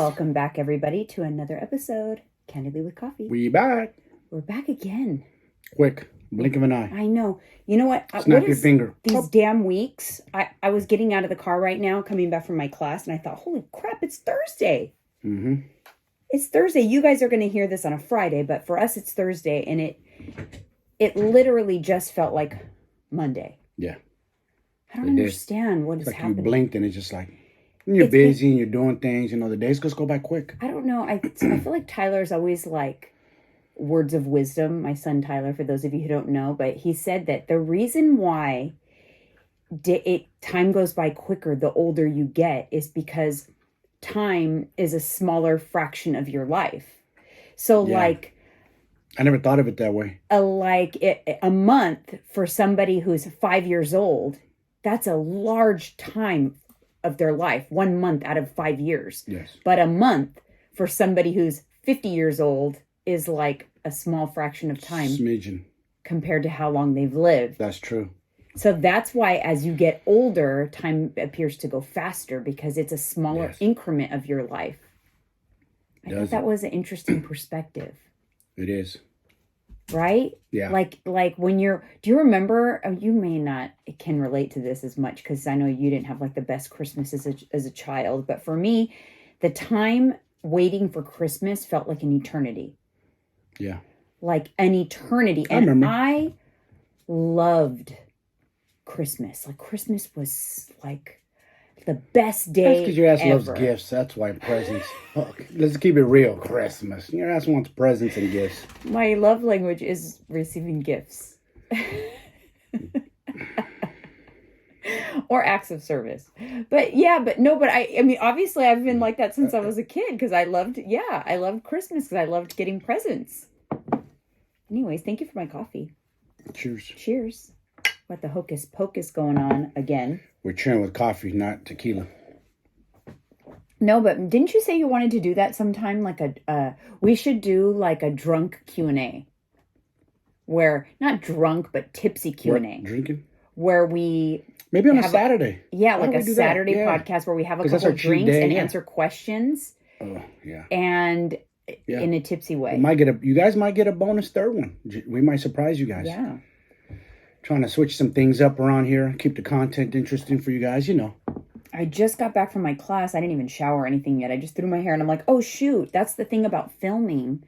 Welcome back, everybody, to another episode, Candidly with Coffee. We back. We're back again. Quick, blink of an eye. I know. You know what? Snap your finger. These damn weeks. I was getting out of the car right now, coming back from my class, and I thought, holy crap, it's Thursday. Mm-hmm. It's Thursday. You guys are going to hear this on a Friday, but for us, it's Thursday, and it literally just felt like Monday. Yeah. I don't understand what is like happening. You blinked, and it's just like... You're busy and you're doing things, the days just go by quick. I don't know. I feel like Tyler's always like words of wisdom. My son Tyler, for those of you who don't know, but he said that the reason why time goes by quicker the older you get is because time is a smaller fraction of your life. So like... I never thought of it that way. A month for somebody who's 5 years old, that's a large time of their life, 1 month out of 5 years. Yes. But a month for somebody who's 50 years old is like a small fraction of time. Smidgen. Compared to how long they've lived. That's true. So that's why as you get older, time appears to go faster because it's a smaller increment of your life. I thought that was an interesting perspective. It is. Right? Yeah. Like when do you remember, you may not can relate to this as much because I know you didn't have like the best Christmas as a child, but for me, the time waiting for Christmas felt like an eternity. Yeah. Like an eternity. I remember. I loved Christmas. Like Christmas was like the best day. That's because your ass ever. loves gifts. That's why presents. Let's keep it real. Christmas. Your ass wants presents and gifts. My love language is receiving gifts. Or acts of service. But I mean, obviously I've been like that since I was a kid because I loved Christmas because I loved getting presents. Anyways, thank you for my coffee. Cheers. Cheers. What the hocus pocus going on again? We're cheering with coffee, not tequila. No, but didn't you say you wanted to do that sometime? Like we should do like a drunk Q&A. Where, not drunk, but tipsy Q&A. Drinking? Where we... Maybe on a Saturday. Like a Saturday podcast where we have a couple drinks and answer questions. Oh, yeah. And in a tipsy way. You guys might get a bonus third one. We might surprise you guys. Yeah. Trying to switch some things up around here. Keep the content interesting for you guys, I just got back from my class. I didn't even shower or anything yet. I just threw my hair and I'm like, oh, shoot. That's the thing about filming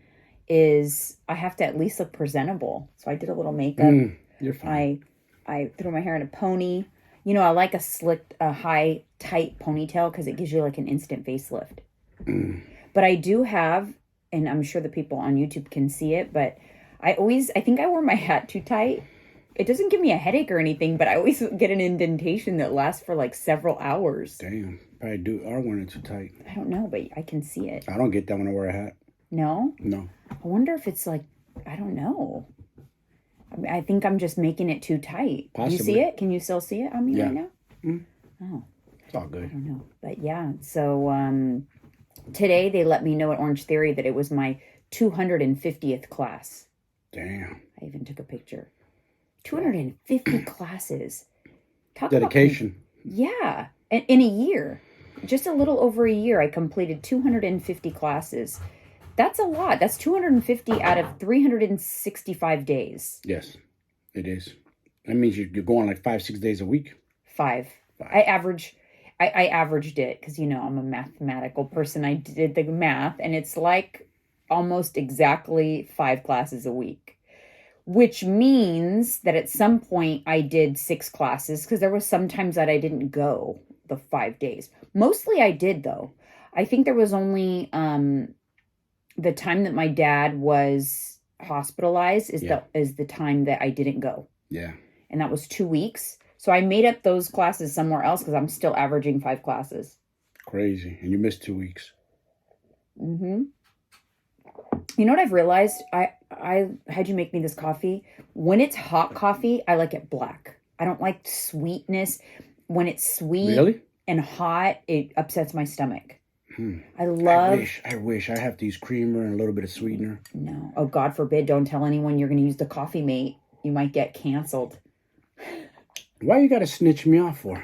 is I have to at least look presentable. So I did a little makeup. You're fine. I threw my hair in a pony. I like a high, tight ponytail because it gives you like an instant facelift. But I do have, and I'm sure the people on YouTube can see it, but I think I wore my hat too tight. It doesn't give me a headache or anything, but I always get an indentation that lasts for like several hours. Damn. Probably are wearing it too tight. I don't know, but I can see it. I don't get that when I wear a hat. No? No. I wonder if it's like, I don't know. I think I'm just making it too tight. Possibly. Do you see it? Can you still see it on me right now? Oh. It's all good. I don't know. But yeah, so today they let me know at Orange Theory that it was my 250th class. Damn. I even took a picture. 250 classes. Dedication. Yeah. And in a year. Just a little over a year, I completed 250 classes. That's a lot. That's 250 out of 365 days. Yes, it is. That means you're going like 5-6 days a week. 5. I averaged it because, I'm a mathematical person. I did the math and it's like almost exactly 5 classes a week, which means that at some point I did 6 classes because there was sometimes that I didn't go the 5 days. Mostly I did though. I think there was only, the time that my dad was hospitalized is the time that I didn't go. Yeah. And that was 2 weeks. So I made up those classes somewhere else because I'm still averaging 5 classes. Crazy. And you missed 2 weeks. Mm-hmm. You know what I've realized? I had you make me this coffee. When it's hot coffee, I like it black. I don't like sweetness. When it's sweet and hot, it upsets my stomach. I wish I have to use creamer and a little bit of sweetener. No. Oh, God forbid. Don't tell anyone you're going to use the Coffee Mate. You might get canceled. Why you got to snitch me off for?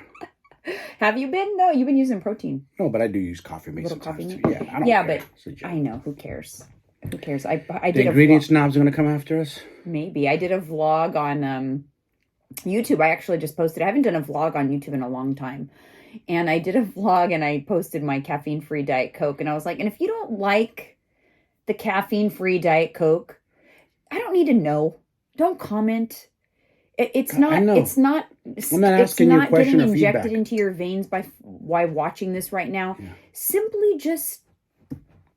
Have you been though? You've been using protein. No, but I do use coffee mate Little sometimes coffee too. mate? Yeah, I don't Yeah, care. but It's a joke. I know, who cares? Who cares? I The did ingredient a vlog. snobs are gonna come after us. Maybe. I did a vlog on YouTube. I actually just posted. I haven't done a vlog on YouTube in a long time. And I did a vlog and I posted my caffeine-free Diet Coke. And I was like, and if you don't like the caffeine-free Diet Coke, I don't need to know. Don't comment. It's I not. know. It's not. I'm not It's asking you a not question getting or injected feedback. into your veins by watching this right now. Yeah. Simply just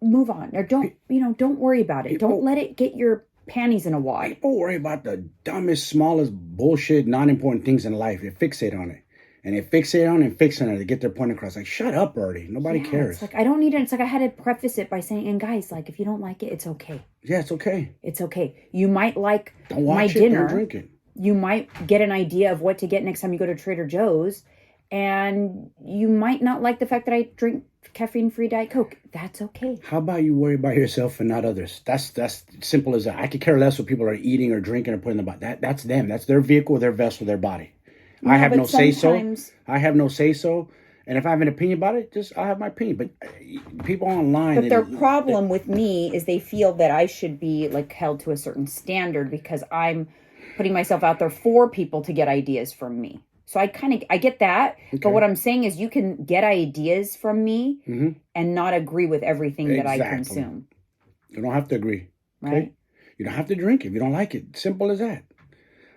move on, or don't worry about it. Don't let it get your panties in a wad. People worry about the dumbest, smallest, bullshit, non-important things in life. They fixate on it. And they fixate on it and fixate on it to get their point across. Like, shut up already. Nobody cares. It's like, I don't need it. It's like I had to preface it by saying, and guys, like, if you don't like it, it's okay. Yeah, it's okay. It's okay. You might like Don't my watch it, dinner. don't drink it. You might get an idea of what to get next time you go to Trader Joe's. And you might not like the fact that I drink caffeine-free Diet Coke. That's okay. How about you worry about yourself and not others? That's simple as that. I could care less what people are eating or drinking or putting in the body. That's them. That's their vehicle, their vessel, their body. I have no say-so. I have no say-so. And if I have an opinion about it, I'll have my opinion. But people online... But their problem with me is they feel that I should be like held to a certain standard because I'm putting myself out there for people to get ideas from me. So I get that. Okay. But what I'm saying is you can get ideas from me and not agree with everything that I consume. You don't have to agree. Right? Okay? You don't have to drink if you don't like it. Simple as that.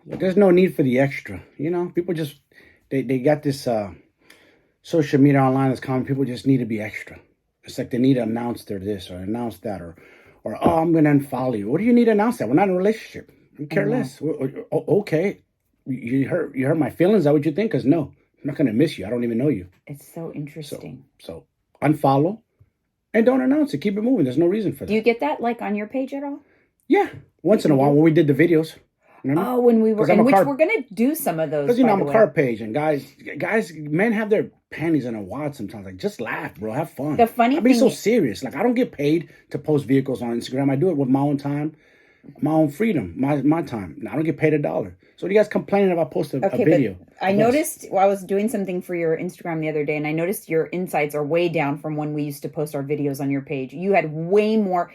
But there's no need for the extra. You know, people just, they got this social media online that's common. People just need to be extra. It's like they need to announce they're this or announce that or oh, I'm going to unfollow you. What do you need to announce that? We're not in a relationship. You care less. Okay. You hurt my feelings? Is that what you think? Because no, I'm not going to miss you. I don't even know you. It's so interesting. So unfollow and don't announce it. Keep it moving. There's no reason for that. Do you get that like on your page at all? Yeah. Once in a while when we did the videos. Remember? Oh, when we were, in which we're going to do some of those. Because, I'm a car page, and guys, men have their panties in a wad sometimes. Like, just laugh, bro. Have fun. The funny thing... be so serious. Like, I don't get paid to post vehicles on Instagram. I do it with my own time, my own freedom, my time. I don't get paid $1. So what are you guys complaining if I post a video? I noticed, I was doing something for your Instagram the other day, and I noticed your insights are way down from when we used to post our videos on your page. You had way more...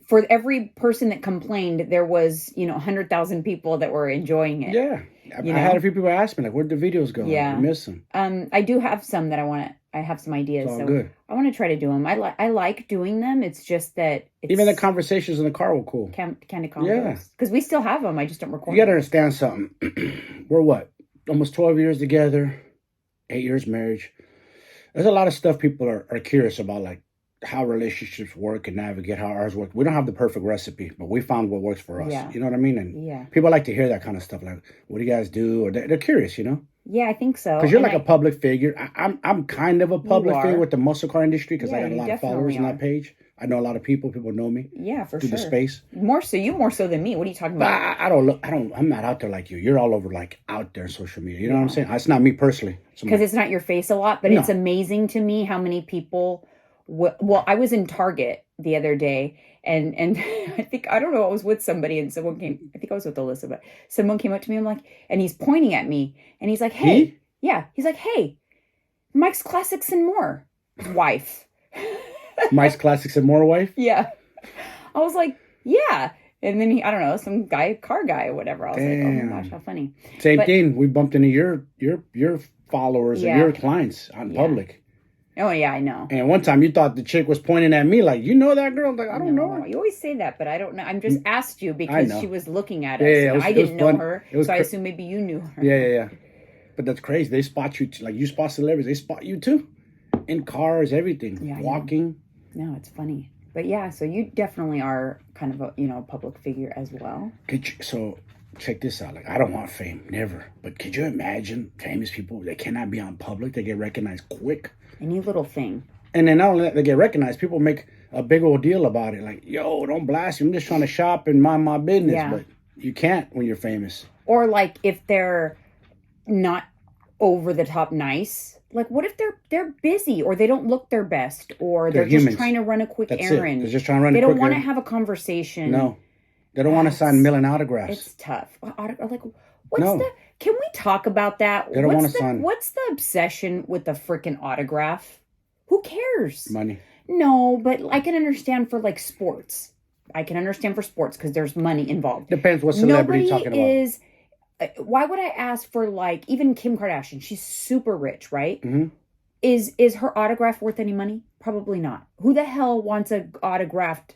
For every person that complained, there was, 100,000 people that were enjoying it. Yeah. I had a few people ask me, like, where'd the videos go? Yeah. I miss them. I do have some that I have some ideas. It's all good. I want to try to do them. I like doing them. It's just that... Even the conversations in the car were cool. Candid convos. Yeah. Because we still have them. I just don't record them. You got to understand something. We're what? Almost 12 years together. 8 years marriage. There's a lot of stuff people are curious about, like, how relationships work and navigate how ours work. We don't have the perfect recipe, but we found what works for us. Yeah. You know what I mean? And people like to hear that kind of stuff. Like, what do you guys do? Or they're curious, Yeah, I think so. Because you're like a public figure. I'm kind of a public figure with the muscle car industry because I got a lot of followers on that page. I know a lot of people. People know me. Yeah, for sure. Through the space. You more so than me. What are you talking about? I'm not out there like you. You're all over, like, out there on social media. You know what I'm saying? It's not me personally. Because it's not your face a lot, but it's amazing to me how many people... Well, I was in Target the other day, and I don't know, I was with somebody, and someone came. I think I was with Alyssa, but someone came up to me. I'm like, and he's pointing at me, and he's like, "Hey, yeah." He's like, "Hey, Mike's Classics and More wife." Mike's Classics and More wife. Yeah, I was like, "Yeah." And then I don't know, some guy, car guy or whatever. I was like, "Oh my gosh, how funny." Same thing. We bumped into your followers and your clients on public. Oh, yeah, I know. And one time you thought the chick was pointing at me like, you know that girl? I'm like, I don't know her. You always say that, but I don't know. I'm just asked you because she was looking at us. Yeah, I didn't know her, so I assume maybe you knew her. Yeah. But that's crazy. They spot you, like you spot celebrities. They spot you too. In cars, everything. Yeah, walking. No, it's funny. But yeah, so you definitely are kind of a public figure as well. So check this out. Like, I don't want fame. Never. But could you imagine famous people? They cannot be on public. They get recognized quick. Any little thing. And then not only that, they get recognized, people make a big old deal about it. Like, yo, don't blast me. I'm just trying to shop and mind my business. Yeah. But you can't when you're famous. Or like if they're not over the top nice. Like, what if they're busy or they don't look their best or they're just trying to run a quick errand? They're just trying to run a quick errand. They don't want to errand. have a conversation. No. They don't want to sign million autographs. It's tough. Like, No, Can we talk about that? they don't want a son. What's the obsession with the freaking autograph? Who cares? Money. No, but I can understand for like sports. I can understand for sports because there's money involved. Depends what celebrity you're talking about. Why would I ask for like even Kim Kardashian? She's super rich, right? Mm-hmm. Is her autograph worth any money? Probably not. Who the hell wants a autographed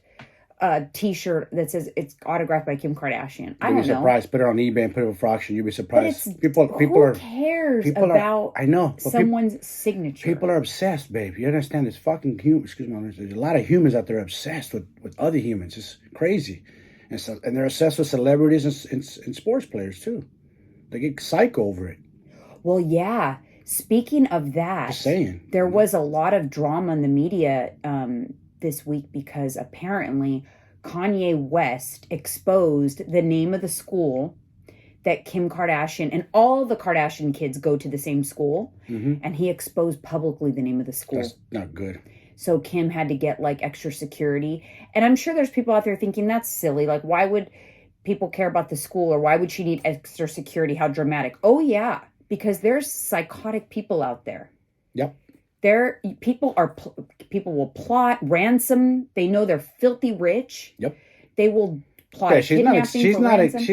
T-shirt that says it's autographed by Kim Kardashian? I don't know. You'd be surprised. Put it on eBay and put it for auction. You'd be But surprised. it's People who cares about I know. But someone's signature? people are obsessed, babe. You understand? There's fucking humans. Excuse me. There's a lot of humans out there obsessed with other humans. It's crazy, and they're obsessed with celebrities and sports players too. They get psycho over it. Well, yeah. Speaking of that, Just saying. there was a lot of drama in the media this week because apparently Kanye West exposed the name of the school that Kim Kardashian and all the Kardashian kids go to the same school. Mm-hmm. And he exposed publicly the name of the school. That's not good. So Kim had to get like extra security. And I'm sure there's people out there thinking that's silly. Like, why would people care about the school, or why would she need extra security? How dramatic. Oh, yeah. Because there's psychotic people out there. Yep. People will plot ransom. They know they're filthy rich. Yep. They will plot Yeah, ransom. she's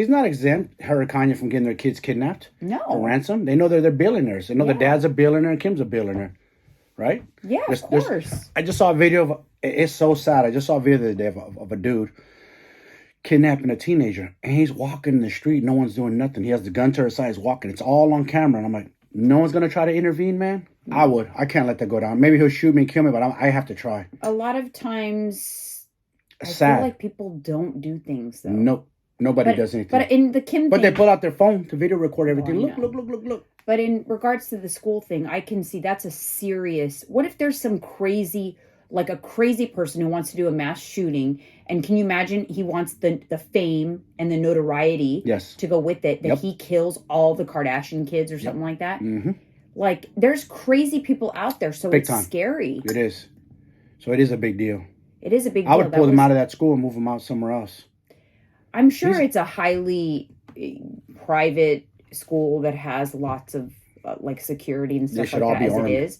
not exempt. Her or Kanye from getting their kids kidnapped. No. Or ransom. They know they're billionaires. They know the dad's a billionaire and Kim's a billionaire, right? Yeah, of course. I just saw a video of. It's so sad. I just saw a video the other day of a dude kidnapping a teenager, and he's walking in the street. No one's doing nothing. He has the gun to his side. He's walking. It's all on camera, and I'm like, no one's gonna try to intervene, man. I would. I can't let that go down. Maybe he'll shoot me and kill me, but I have to try. A lot of times, I Sad. feel like people don't do things though. Nope. Nobody does anything. But in the Kim But thing, they pull out their phone to video record everything. I know. Look. But in regards to the school thing, I can see that's a serious. What if there's some crazy, like a crazy person who wants to do a mass shooting? And can you imagine he wants the fame and the notoriety to go with it, that he kills all the Kardashian kids or something like that? Mm-hmm. Like, there's crazy people out there, so Big it's time. scary. It is. So it is a big deal. It is a big deal. I would pull them out of that school and move them out somewhere else. I'm sure it's a highly private school that has lots of like security and stuff like that as it is.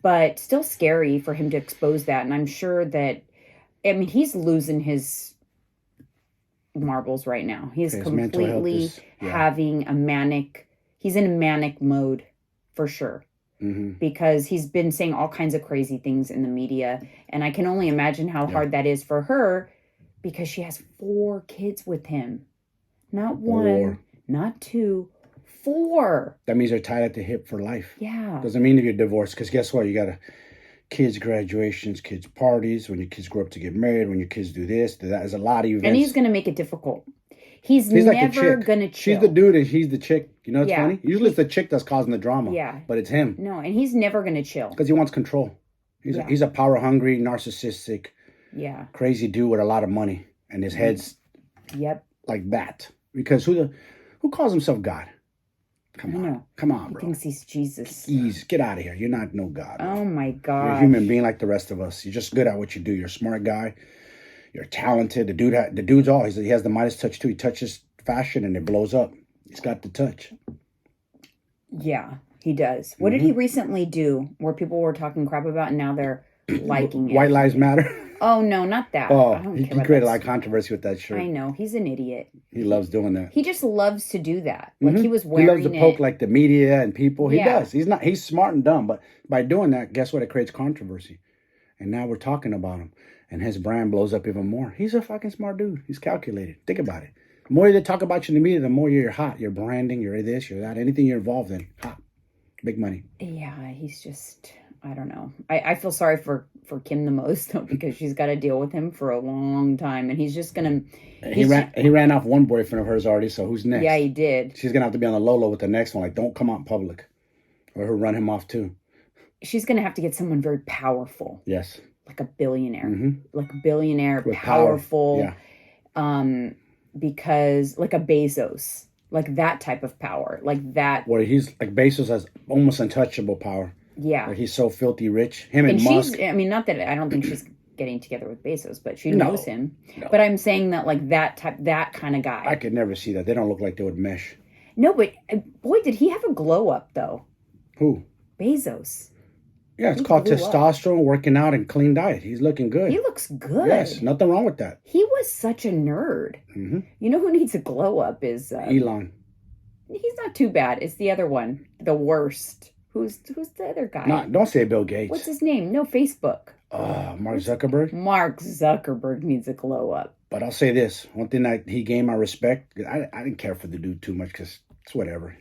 But still scary for him to expose that. And I'm sure that, I mean, he's losing his marbles right now. He's completely having he's in a manic mode for sure. Mm-hmm. Because he's been saying all kinds of crazy things in the media. And I can only imagine how hard that is for her, because she has 4 kids with him. Not 1, not 2, 4. That means they're tied at the hip for life. Yeah. Doesn't mean if you're divorced, because guess what? You got kids' graduations, kids' parties, when your kids grow up to get married, when your kids do this, that. There's a lot of events. And he's going to make it difficult. He's never going to chill. She's the dude and he's the chick. You know what's funny? Usually it's the chick that's causing the drama. Yeah. But it's him. No, and he's never going to chill. Because he wants control. He's a power-hungry, narcissistic, crazy dude with a lot of money. And his head's like that. Because who calls himself God? Come on, bro. He thinks he's Jesus. Get out of here. You're not no God. Bro. Oh, my God. You're a human being like the rest of us. You're just good at what you do. You're a smart guy. You're talented. The dude's all. He has the Midas touch too. He touches fashion and it blows up. He's got the touch. Yeah, he does. What did he recently do where people were talking crap about and now they're liking it? White Lives Matter. Oh, no, not that. Oh, he created a lot of controversy with that shirt. I know. He's an idiot. He loves doing that. He just loves to do that. Like he was wearing He loves to poke like the media and people. He does. He's smart and dumb, but by doing that, guess what? It creates controversy. And now we're talking about him. And his brand blows up even more. He's a fucking smart dude. He's calculated. Think about it. The more they talk about you in the media, the more you're hot. You're branding, you're this, you're that. Anything you're involved in, hot. Big money. Yeah, he's just, I don't know. I feel sorry for Kim the most, though, because she's got to deal with him for a long time. And he's just going to... He ran off one boyfriend of hers already, so who's next? Yeah, he did. She's going to have to be on the low with the next one. Like, don't come out in public. Or he'll run him off, too. She's going to have to get someone very powerful. Yes. Like a billionaire. Mm-hmm. Like a billionaire, with powerful. Power. Yeah. Because, like a Bezos. Like that type of power. Like that. Where he's, like, Bezos has almost untouchable power. Yeah. Like he's so filthy rich. Him and Musk. I mean, not that I don't think she's getting together with Bezos, but she knows him. No. But I'm saying that, like, that kind of guy. I could never see that. They don't look like they would mesh. No, but boy, did he have a glow up though. Who? Bezos. Yeah, it's He called blew up. testosterone, working out, and clean diet. He's looking good. He looks good. Yes, nothing wrong with that. He was such a nerd. Mm-hmm. You know who needs a glow up is Elon. He's not too bad. It's the other one, the worst. Who's the other guy? Don't say Bill Gates. What's his name? No, Facebook. Mark Zuckerberg. Mark Zuckerberg needs a glow up. But I'll say this: one thing that he gained my respect. I didn't care for the dude too much because it's whatever.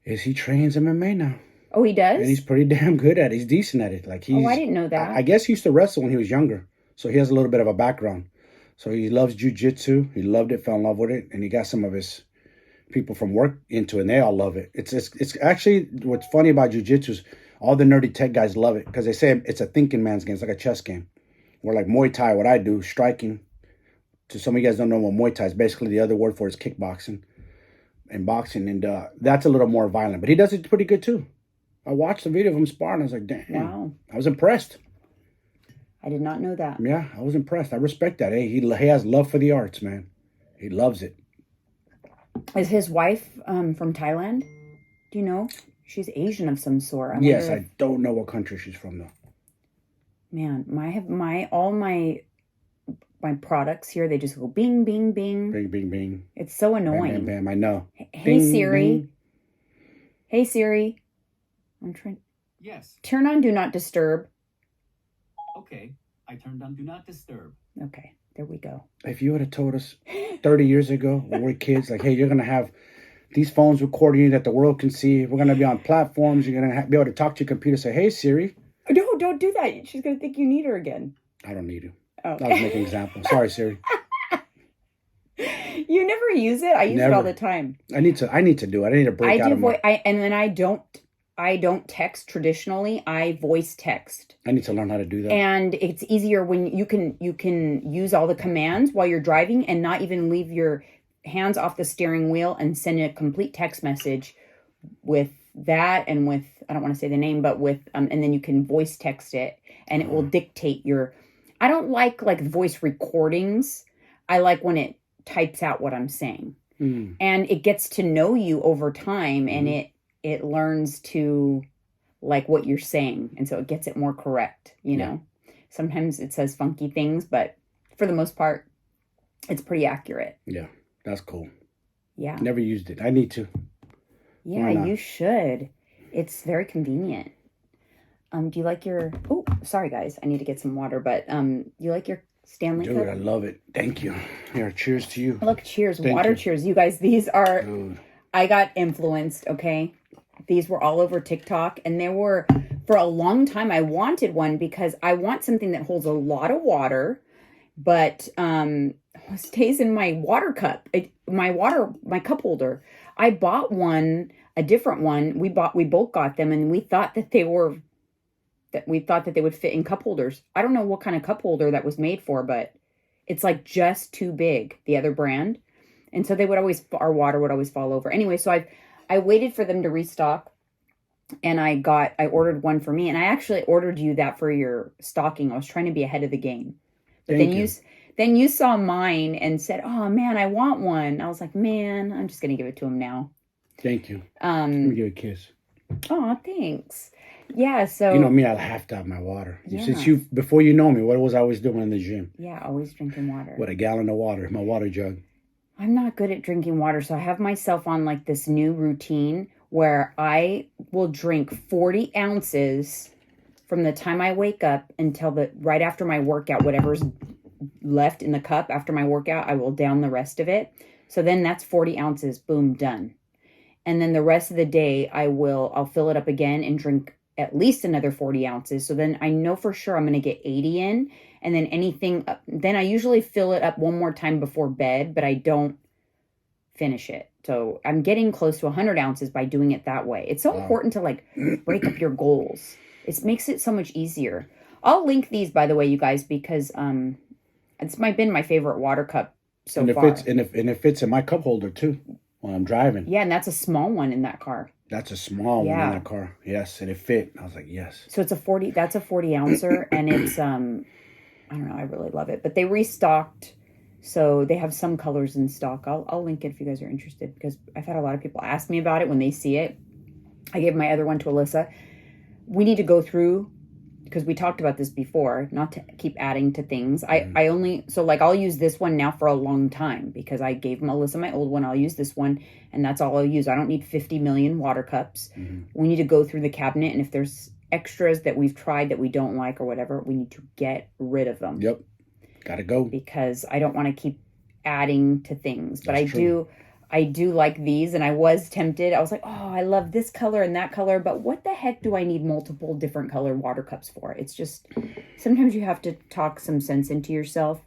Is he trains MMA now? Oh, he does? And he's pretty damn good at it. He's decent at it. Like he's. Oh, I didn't know that. I guess he used to wrestle when he was younger, so he has a little bit of a background. So he loves jiu-jitsu. He loved it, fell in love with it, and he got some of his people from work into it, and they all love it. It's actually what's funny about jiu-jitsu is all the nerdy tech guys love it because they say it's a thinking man's game. It's like a chess game. Where like Muay Thai, what I do, striking. To some of you guys don't know what Muay Thai is. Basically, the other word for it is kickboxing and boxing, and that's a little more violent. But he does it pretty good too. I watched the video of him sparring. I was like, damn. Wow. I was impressed. I did not know that. Yeah, I was impressed. I respect that. Hey, he has love for the arts, man. He loves it. Is his wife from Thailand? Do you know? She's Asian of some sort. Yes, I don't know what country she's from though. Man, all my products here, they just go bing, bing, bing. Bing, bing, bing. It's so annoying. Bam, bam, bam. I know. Hey Bing, Siri. bing. Hey Siri. I'm trying. Yes. Turn on Do Not Disturb. Okay. I turned on Do Not Disturb. Okay, there we go. If you would have told us 30 years ago when we're kids, like, hey, you're going to have these phones recording you that the world can see. We're going to be on platforms. You're going to be able to talk to your computer, say, hey, Siri. No, don't do that. She's going to think you need her again. I don't need to. Oh. I was making an example. Sorry, Siri. You never use it? I use it all the time. I need to do it. I need to break out of my... And then I don't text traditionally. I voice text. I need to learn how to do that. And it's easier when you can use all the commands while you're driving and not even leave your hands off the steering wheel and send a complete text message with that and with, I don't want to say the name, but with, and then you can voice text it and it will dictate your, I don't like voice recordings. I like when it types out what I'm saying. And it gets to know you over time and it learns to like what you're saying. And so it gets it more correct, you know. Sometimes it says funky things, but for the most part, it's pretty accurate. Yeah, that's cool. Yeah. Never used it. I need to. Yeah, you should. It's very convenient. Do you like your... Oh, sorry, guys. I need to get some water. But do you like your Stanley Cup? Dude, I love it. Thank you. Here, cheers to you. Look, cheers. Thank Water you. cheers. You guys, these are... Dude. I got influenced, okay? These were all over TikTok. And they were... For a long time, I wanted one because I want something that holds a lot of water, but stays in my water cup. My cup holder. I bought one, a different one. We both got them, and we thought that they would fit in cup holders. I don't know what kind of cup holder that was made for, but it's like just too big, the other brand. And so our water would always fall over. Anyway, so I waited for them to restock, and I ordered one for me, and I actually ordered you that for your stocking. I was trying to be ahead of the game. But then you saw mine and said, "Oh man, I want one." I was like, "Man, I'm just going to give it to him now." Thank you. Let me give you a kiss. Oh, thanks. Yeah, so... You know me, I have to have my water. Yeah. Before you know me, what was I always doing in the gym? Yeah, always drinking water. With a gallon of water, my water jug. I'm not good at drinking water, so I have myself on like this new routine where I will drink 40 ounces from the time I wake up until right after my workout. Whatever's left in the cup after my workout, I will down the rest of it. So then that's 40 ounces, boom, done. And then the rest of the day, I'll fill it up again and drink at least another 40 ounces. So then I know for sure I'm going to get 80 in. And then then I usually fill it up one more time before bed, but I don't finish it. So I'm getting close to 100 ounces by doing it that way. It's so important to like break up your goals. It makes it so much easier. I'll link these, by the way, you guys, because it's been my favorite water cup so far. It fits in my cup holder too when I'm driving. Yeah, and that's a small one in that car. That's a small one in that car. Yes, and it fit. I was like, yes. So it's that's a 40 ouncer, and it's I don't know, I really love it. But they restocked So they have some colors in stock. I'll link it if you guys are interested, because I've had a lot of people ask me about it when they see it. I gave my other one to Alyssa. We need to go through, because we talked about this before, not to keep adding to things. I only, so like I'll use this one now for a long time, because I gave Melissa my old one. I'll use this one, and that's all I'll use. I don't need 50 million water cups. We need to go through the cabinet, and if there's extras that we've tried that we don't like or whatever, we need to get rid of them. Yep. Gotta go. Because I don't want to keep adding to things. But That's true. I do like these, and I was tempted. I was like, oh, I love this color and that color, but what the heck do I need multiple different color water cups for? It's just, sometimes you have to talk some sense into yourself,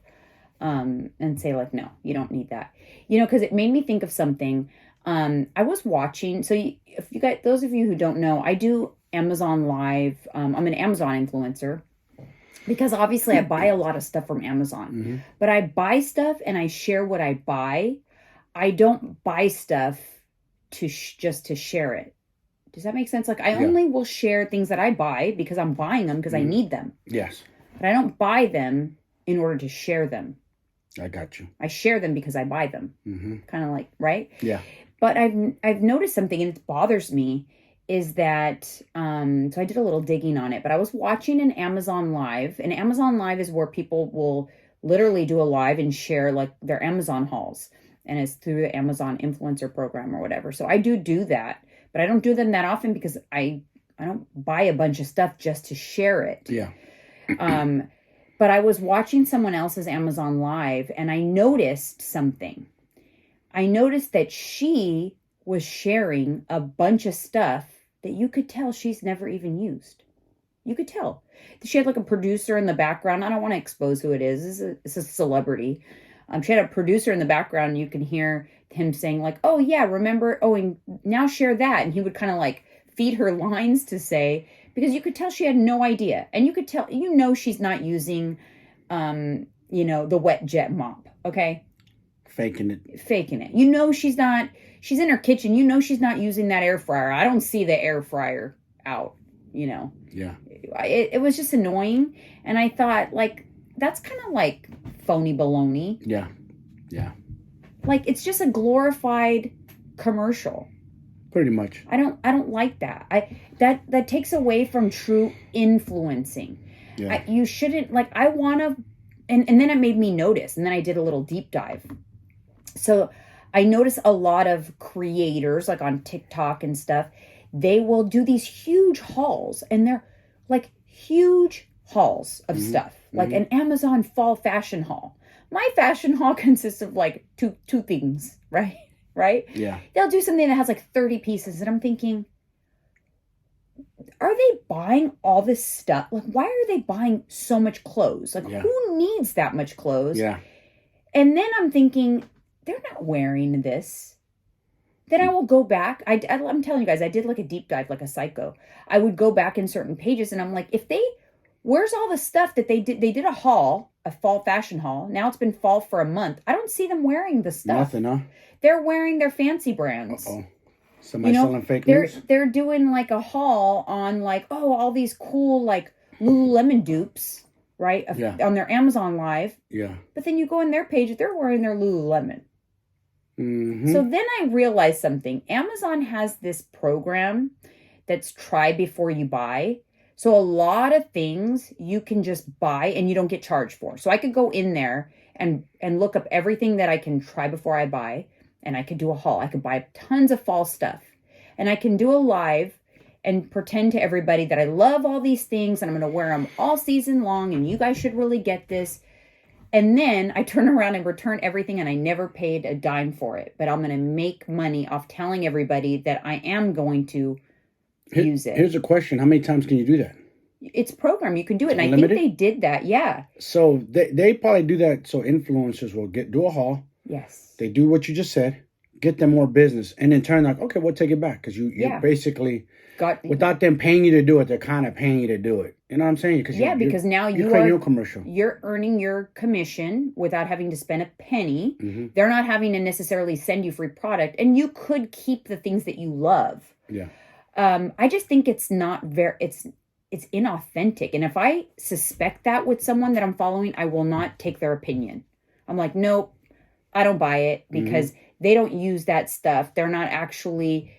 and say like, no, you don't need that. Because it made me think of something. I was watching, so if you guys, those of you who don't know, I do Amazon Live. I'm an Amazon influencer. Because obviously I buy a lot of stuff from Amazon. But I buy stuff and I share what I buy. I don't buy stuff just to share it. Does that make sense? Like I only will share things that I buy because I'm buying them because I need them. Yes. But I don't buy them in order to share them. I got you. I share them because I buy them. Kind of like, right? Yeah. But I've noticed something, and it bothers me, is that, so I did a little digging on it, but I was watching an Amazon Live, and Amazon Live is where people will literally do a live and share like their Amazon hauls, and it's through the Amazon influencer program or whatever. So I do that, but I don't do them that often because I don't buy a bunch of stuff just to share it. Yeah. But I was watching someone else's Amazon Live, and I noticed something. I noticed that she was sharing a bunch of stuff that you could tell she's never even used. You could tell. She had like a producer in the background. I don't want to expose who it is. It's a celebrity. She had a producer in the background. You can hear him saying like, oh yeah, remember, oh, and now share that. And he would kind of like feed her lines to say, because you could tell she had no idea. And you could tell, she's not using, the wet jet mop. Okay. Faking it. She's in her kitchen. She's not using that air fryer. I don't see the air fryer out, Yeah. It was just annoying. And I thought, like, that's kind of like phony baloney. Yeah. Yeah. Like, it's just a glorified commercial. Pretty much. I don't like that. That takes away from true influencing. Yeah. You shouldn't, like, I want to, and then it made me notice, and then I did a little deep dive. So I notice a lot of creators, like on TikTok and stuff, they will do these huge hauls, and they're like huge hauls of stuff, like an Amazon fall fashion haul. My fashion haul consists of like two things, right? Right? Yeah. They'll do something that has like 30 pieces, and I'm thinking, are they buying all this stuff? Like, why are they buying so much clothes? Like, who needs that much clothes? Yeah. And then I'm thinking, they're not wearing this. Then I will go back. I'm telling you guys, I did like a deep dive, like a psycho. I would go back in certain pages, and I'm like, where's all the stuff that they did? They did a haul, a fall fashion haul. Now it's been fall for a month. I don't see them wearing the stuff. Nothing, huh? They're wearing their fancy brands. Uh-oh. Somebody selling fake news? They're doing like a haul on like, oh, all these cool like Lululemon dupes, right? On their Amazon Live. Yeah. But then you go on their page, they're wearing their Lululemon. Mm-hmm. So then I realized something. Amazon has this program that's try before you buy. So a lot of things you can just buy and you don't get charged for. So I could go in there and look up everything that I can try before I buy. And I could do a haul. I could buy tons of fall stuff. And I can do a live and pretend to everybody that I love all these things and I'm going to wear them all season long and you guys should really get this. And then I turn around and return everything and I never paid a dime for it. But I'm going to make money off telling everybody that I am going to use it. Here's a question. How many times can you do that? It's program. You can do it. And Unlimited? I think they did that. Yeah. So they probably do that so influencers will do a haul. Yes. They do what you just said, get them more business, and in turn, like, okay, we'll take it back because you basically without them paying you to do it, they're kind of paying you to do it. You know what I'm saying? Because now you're creating your commercial. You're earning your commission without having to spend a penny. Mm-hmm. They're not having to necessarily send you free product, and you could keep the things that you love. Yeah. I just think it's not it's inauthentic, and if I suspect that with someone that I'm following, I will not take their opinion. I'm like, nope, I don't buy it because they don't use that stuff. They're not actually,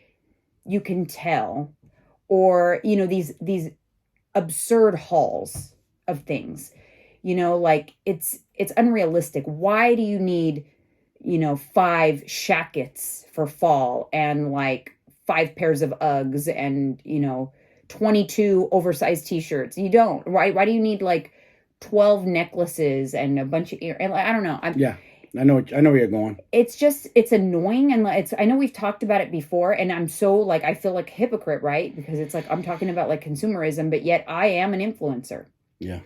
you can tell. Or, you know, these absurd hauls of things, you know, like it's unrealistic. Why do you need, you know, 5 shackets for fall and like 5 pairs of Uggs and, you know, 22 oversized t-shirts? You don't. Why do you need like 12 necklaces and a bunch of and I don't know. Yeah. I know where you're going. It's just, it's annoying. And I know we've talked about it before, and I'm so like, I feel like a hypocrite, right? Because it's like, I'm talking about like consumerism, but yet I am an influencer. Yeah.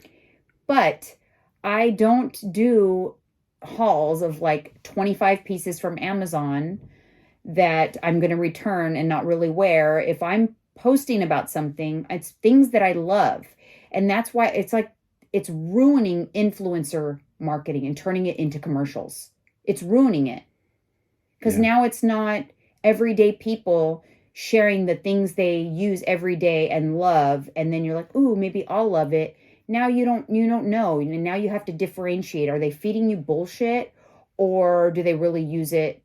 But I don't do hauls of like 25 pieces from Amazon that I'm going to return and not really wear. If I'm posting about something, it's things that I love. And that's why it's like, it's ruining influencer marketing and turning it into commercials. It's ruining it. Because now it's not everyday people sharing the things they use every day and love. And then you're like, ooh, maybe I'll love it. Now you don't know. And now you have to differentiate. Are they feeding you bullshit or do they really use it?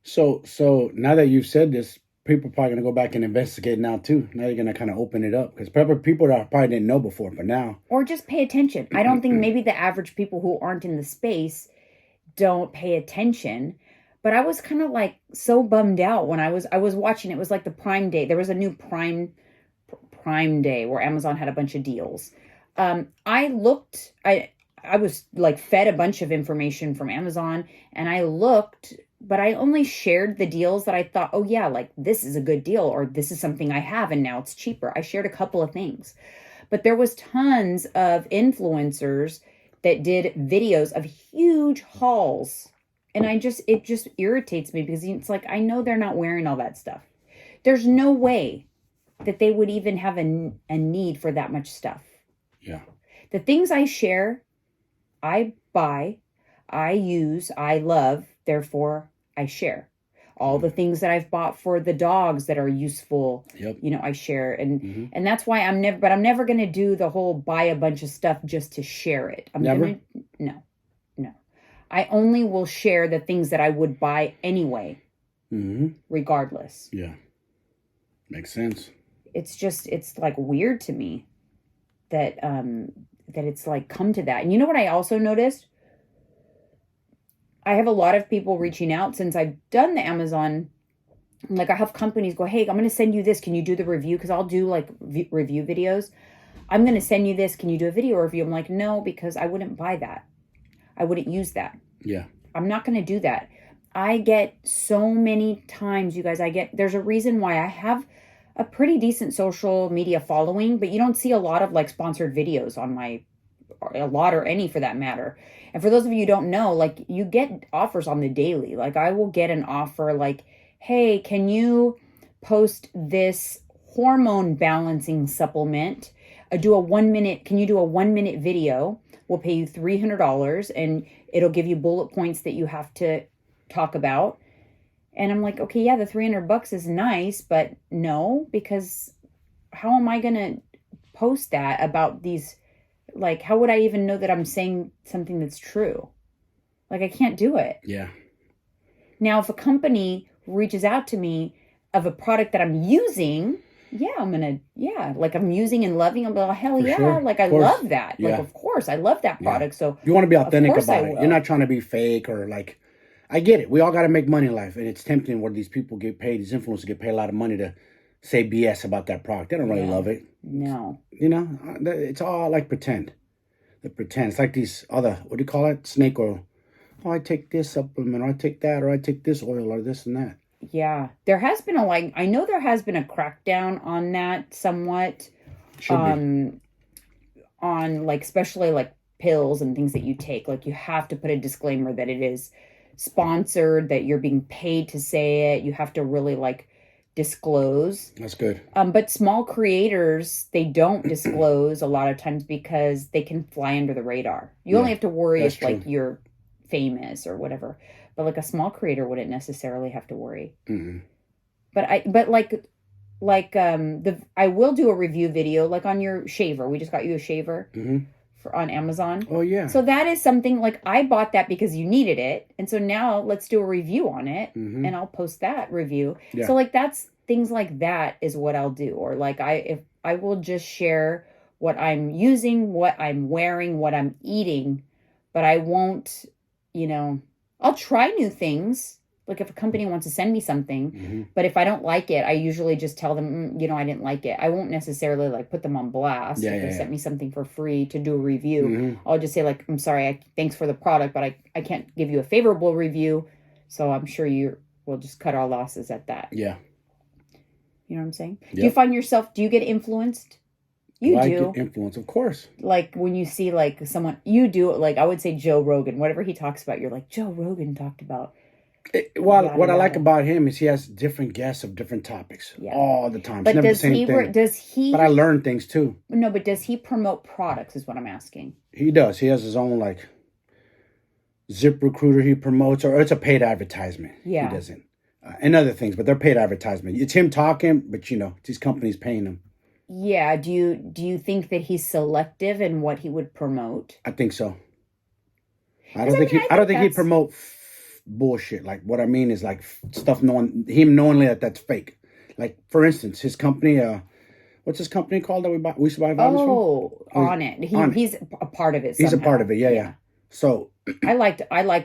So now that you've said this, people are probably going to go back and investigate now too. Now you're going to kind of open it up because people that probably didn't know before, but now. Or just pay attention. I don't think maybe the average people who aren't in the space don't pay attention. But I was kind of like so bummed out when I was watching. It was like the Prime Day. There was a new Prime Day where Amazon had a bunch of deals. I was like fed a bunch of information from Amazon, and I looked, but I only shared the deals that I thought, oh yeah, like this is a good deal, or this is something I have and now it's cheaper. I shared a couple of things, but there was tons of influencers that did videos of huge hauls. And it just irritates me because it's like, I know they're not wearing all that stuff. There's no way that they would even have a need for that much stuff. Yeah. The things I share, I buy, I use, I love, therefore I share. All the things that I've bought for the dogs that are useful, you know, I share. And that's why I'm never going to do the whole buy a bunch of stuff just to share it. No. I only will share the things that I would buy anyway, regardless. Yeah. Makes sense. It's like weird to me that it's like come to that. And you know what I also noticed? I have a lot of people reaching out since I've done the Amazon. Like I have companies go, hey, I'm going to send you this. Can you do the review? Because I'll do like review videos. I'm going to send you this. Can you do a video review? I'm like, no, because I wouldn't buy that. I wouldn't use that. Yeah. I'm not going to do that. I get so many times, you guys, there's a reason why I have a pretty decent social media following, but you don't see a lot of like sponsored videos on a lot or any for that matter. And for those of you who don't know, like you get offers on the daily. Like I will get an offer like, hey, can you post this hormone balancing supplement? Can you do a 1-minute video? We'll pay you $300 and it'll give you bullet points that you have to talk about. And I'm like, okay, yeah, the $300 is nice, but no, because how am I going to post that about these? Like, how would I even know that I'm saying something that's true? Like, I can't do it. Yeah. Now, if a company reaches out to me of a product that I'm using, like I'm using and loving, I'm like, hell yeah, sure. like I love that. Yeah. Like, of course, I love that product. So you want to be authentic about it. will. You're not trying to be fake or like, I get it. We all got to make money in life. And it's tempting where these people get paid, these influencers get paid a lot of money to say BS about that product. They don't really love it. No. You know, it's all like pretend. The pretend. It's like these other, what do you call it? Snake oil. Oh, I take this supplement, or I take that, or I take this oil, or this and that. Yeah. I know there has been a crackdown on that somewhat. Should be. On like, especially like pills and things that you take. Like you have to put a disclaimer that it is sponsored, that you're being paid to say it. You have to really like disclose. That's good. But small creators, they don't disclose a lot of times because they can fly under the radar. You only have to worry if like you're famous or whatever. But like a small creator wouldn't necessarily have to worry. Mm-hmm. I will do a review video like on your shaver. We just got you a shaver on Amazon. Oh, yeah. So that is something like I bought that because you needed it. And so now let's do a review on it Mhm. and I'll post that review. Yeah. So like that's things like that is what I'll do. Or like if I will just share what I'm using, what I'm wearing, what I'm eating, but I won't, I'll try new things. Like if a company wants to send me something, Mhm. but if I don't like it, I usually just tell them, I didn't like it. I won't necessarily like put them on blast. Yeah, If they yeah, sent me something for free to do a review, Mhm. I'll just say like, I'm sorry, thanks for the product, but I can't give you a favorable review. So I'm sure we'll just cut our losses at that. Yeah. You know what I'm saying? Yep. Do you find yourself, do you get influenced? You I do. get influence, of course. Like when you see like someone, you do, like I would say Joe Rogan, whatever he talks about, you're like, Joe Rogan talked about. Well, Yada, what I like yada. about him is he has different guests of different topics Yeah. all the time. It's But never the does same he, thing. does he, But I learn things too. no, but does he promote products is what I'm asking. He does. He has his own like ZipRecruiter he promotes, or it's a paid advertisement. Yeah. He doesn't. And other things, but they're paid advertisement. It's him talking, but these companies paying him. Yeah. Do you think that he's selective in what he would promote? I think so. I 'Cause don't think I I don't think think he'd that's- promote bullshit. Like what I mean is like stuff knowingly that's fake. Like for instance, his company, what's his company called that we used to buy vitamins from? Oh, on it. He's a part of it. He's a somehow. part of it. Yeah. So I liked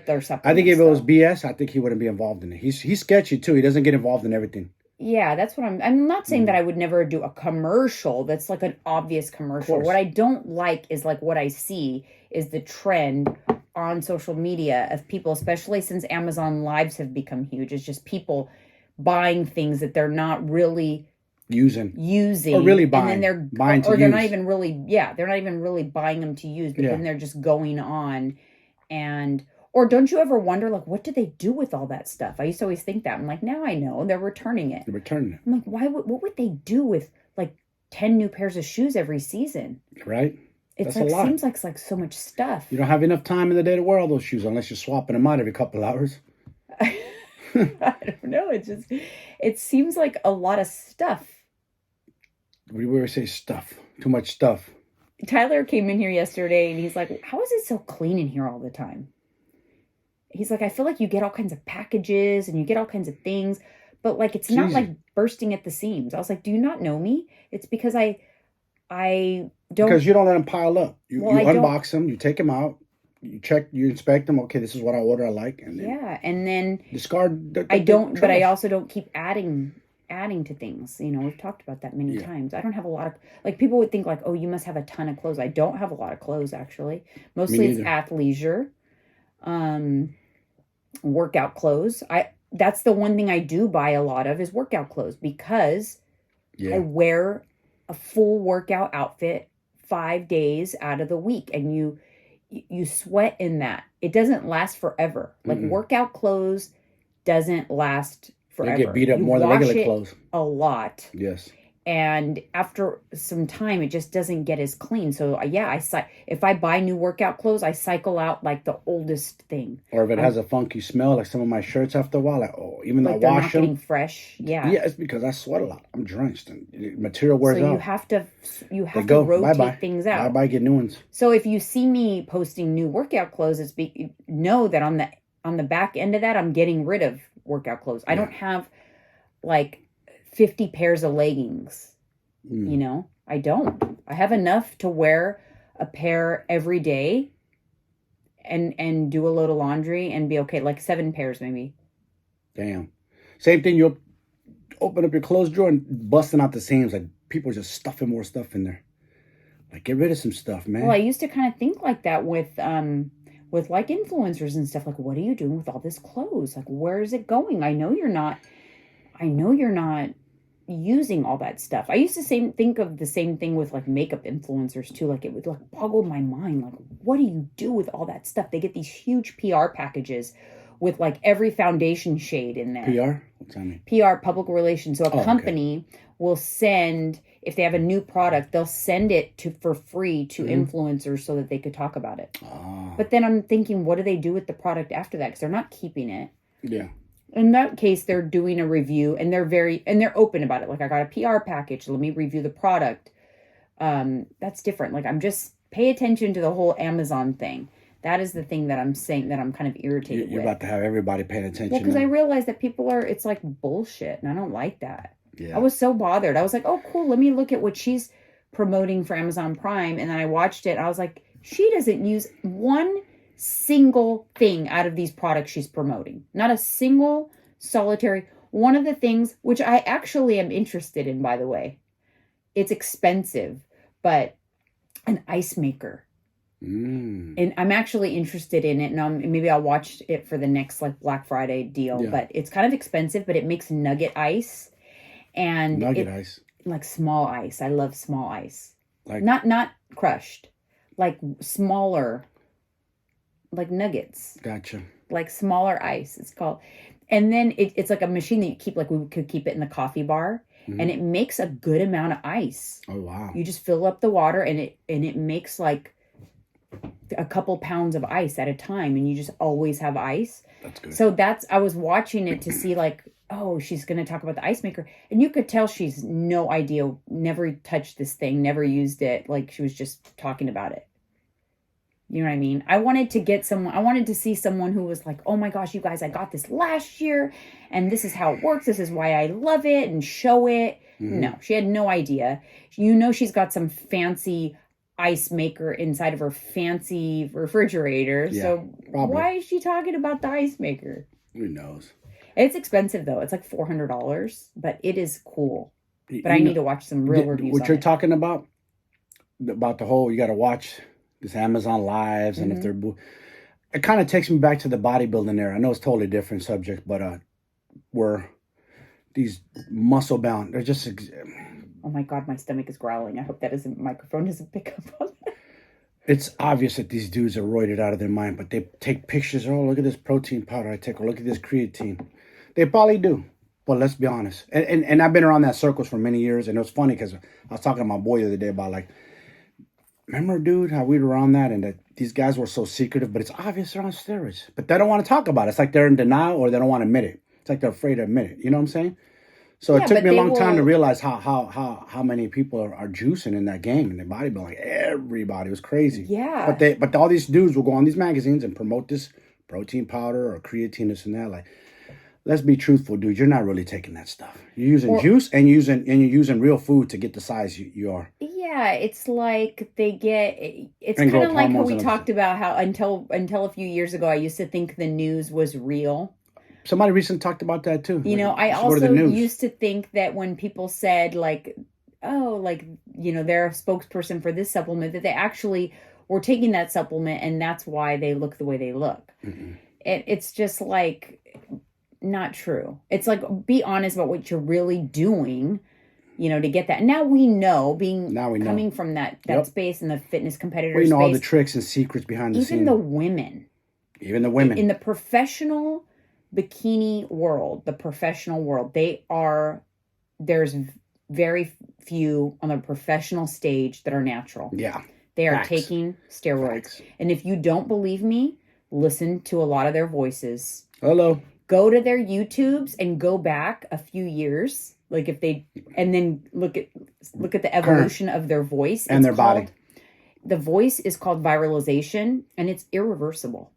their supplements. I think if it was though. BS, I think he wouldn't be involved in it. He's sketchy too. He doesn't get involved in everything. Yeah, that's what I'm not saying that I would never do a commercial that's like an obvious commercial. course. What I don't like is like what I see is the trend on social media of people, especially since Amazon lives have become huge. It's just people buying things that they're not really Using. or really and buying. then they're Buying to or they're not use. even really they're not even really buying them to use, but Yeah. then they're just going on and or don't you ever wonder like what do they do with all that stuff? I used to always think that. I'm like, now I know they're returning it. They're returning it. I'm like, what would they do with like 10 new pairs of shoes every season? Right? It's That's a like lot. seems like it's like so much stuff. You don't have enough time in the day to wear all those shoes unless you're swapping them out every couple hours. I don't know. It seems like a lot of stuff. We always say stuff. Too much stuff. Tyler came in here yesterday and he's like, how is it so clean in here all the time? He's like, I feel like you get all kinds of packages and you get all kinds of things, but like it's not Jeez. like bursting at the seams. I was like, do you not know me? It's because I don't. Because you don't let them pile up. You Well, I don't- unbox them, you take them out, you check, you inspect them. Okay, this is what I order, I like, and then Yeah, and then discard. I don't, but I trash. also don't keep adding to things. We've talked about that many Yeah. times. I don't have a lot of like people would think like, oh, you must have a ton of clothes. I don't have a lot of clothes actually. Mostly it's neither. athleisure, workout clothes. That's the one thing I do buy a lot of is workout clothes because I Yeah, wear a full workout outfit 5 days out of the week, and you sweat in that. It doesn't last forever. Like Mm-mm. workout clothes doesn't last forever. they get beat up You more than wash regular it clothes. a lot, Yes. and after some time, it just doesn't get as clean. So yeah, if I buy new workout clothes, I cycle out like the oldest thing. Or if it has a funky smell, like some of my shirts after a while, even though Like I they're wash not them. getting fresh. Yeah. Yeah, it's because I sweat a lot. I'm drenched and material wears So out. you have to They go. rotate Bye-bye. things out. Bye-bye, get new ones. So if you see me posting new workout clothes, know that on the back end of that, I'm getting rid of workout clothes. I don't have like 50 pairs of leggings. I don't. I have enough to wear a pair every day and do a load of laundry and be okay. Like 7 pairs maybe. Damn. Same thing, you'll open up your clothes drawer and busting out the seams. Like people just stuffing more stuff in there. Like get rid of some stuff, man. Well, I used to kind of think like that with like influencers and stuff. Like, what are you doing with all this clothes? Like, where is it going? I know you're not using all that stuff. I used to think of the same thing with like makeup influencers too. Like it would like boggle my mind. Like, what do you do with all that stuff? They get these huge PR packages with like every foundation shade in there. PR? What's that mean? PR, public relations. So a okay. company will send, if they have a new product, they'll send it for free to influencers so that they could talk about it. Oh. But then I'm thinking, what do they do with the product after that? Because they're not keeping it. Yeah. In that case, they're doing a review and they're open about it. Like, I got a PR package. Let me review the product. That's different. Like, pay attention to the whole Amazon thing. That is the thing that I'm saying that I'm kind of irritated You're with. about to have everybody paying attention. Well, because now. I realized that people are, it's like bullshit, and I don't like that. Yeah. I was so bothered. I was like, oh, cool, let me look at what she's promoting for Amazon Prime. And then I watched it, and I was like, she doesn't use one single thing out of these products she's promoting. Not a single solitary. One of the things, which I actually am interested in, by the way, it's expensive, but an ice maker. And I'm actually interested in it, and maybe I'll watch it for the next like Black Friday deal. Yeah. But it's kind of expensive, but it makes nugget ice, and ice, like small ice. I love small ice, like not crushed, like smaller, like nuggets. Gotcha. Like smaller ice. It's called, and then it's like a machine that you keep, like we could keep it in the coffee bar, and it makes a good amount of ice. Oh wow! You just fill up the water, and it makes like a couple pounds of ice at a time, and you just always have ice. That's good. So I was watching it to see like, oh, she's going to talk about the ice maker, and you could tell she's no idea, never touched this thing, never used it. Like she was just talking about it. You know what I mean? I wanted to see someone who was like, oh my gosh, you guys, I got this last year, and this is how it works. This is why I love it, and show it. No, she had no idea. She's got some fancy ice maker inside of her fancy refrigerator. Yeah, so probably. Why is she talking about the ice maker? Who knows? It's expensive though. It's like $400, but it is cool. But I need to watch some real reviews. What on you're it. talking about the whole, you got to watch this Amazon Lives, and if they're, it kind of takes me back to the bodybuilding era. I know it's a totally different subject, but where these muscle bound, they're just. Oh my God, my stomach is growling. I hope that microphone doesn't pick up on that. It's obvious that these dudes are roided out of their mind, but they take pictures. Oh, look at this protein powder I take. Or look at this creatine. They probably do. But let's be honest. And I've been around that circles for many years. And it was funny because I was talking to my boy the other day about like, remember, dude, how we were around that and that these guys were so secretive, but it's obvious they're on steroids. But they don't want to talk about it. It's like they're in denial or they don't want to admit it. It's like they're afraid to admit it. You know what I'm saying? So it took me a long time to realize how many people are juicing in that game in the bodybuilding. Like everybody was crazy. Yeah. But all these dudes will go on these magazines and promote this protein powder or creatine, this and that. Like, let's be truthful, dude. You're not really taking that stuff. You're using juice and you're using real food to get the size you are. Yeah, it's like it's kind of like how we talked about how until a few years ago, I used to think the news was real. Somebody recently talked about that too. I also used to think that when people said like, oh, like, they're a spokesperson for this supplement, that they actually were taking that supplement and that's why they look the way they look. It's just like not true. It's like, be honest about what you're really doing, to get that. Now we know, coming from that space in the fitness competitor space. All the tricks and secrets behind the scenes. Even the women. In the professional bikini world, there's very few on the professional stage that are natural. Yeah. They are taking steroids. And if you don't believe me, listen to a lot of their voices. Hello. Go to their YouTubes and go back a few years. Like and then look at the evolution of their voice. And their body. The voice is called viralization, and it's irreversible.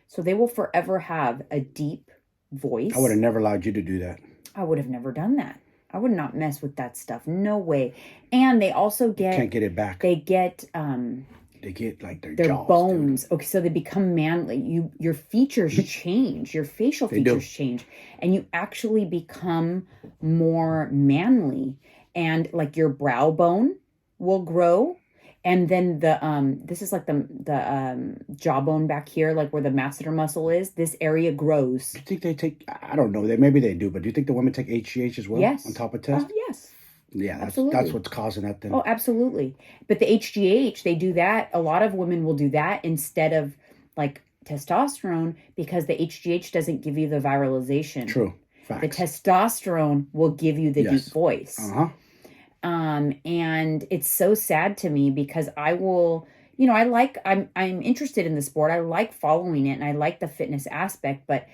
So they will forever have a deep voice. I would have never allowed you to do that. I would have never done that. I would not mess with that stuff. No way. And they also can't get it back. They get like their jaws, bones. Dude. Okay, so they become manly. Your features change. Your facial features change, and you actually become more manly. And like your brow bone will grow. And then this is like the jawbone back here, like where the masseter muscle is. This area grows. Do you think they take? I don't know. Maybe they do, but do you think the women take HGH as well? Yes. On top of test? Yes. Yeah, absolutely. That's what's causing that then. Oh, absolutely. But the HGH, they do that. A lot of women will do that instead of like testosterone because the HGH doesn't give you the viralization. True. Facts. The testosterone will give you the deep voice. Uh-huh. And it's so sad to me because I will, I'm interested in the sport. I like following it and I like the fitness aspect. But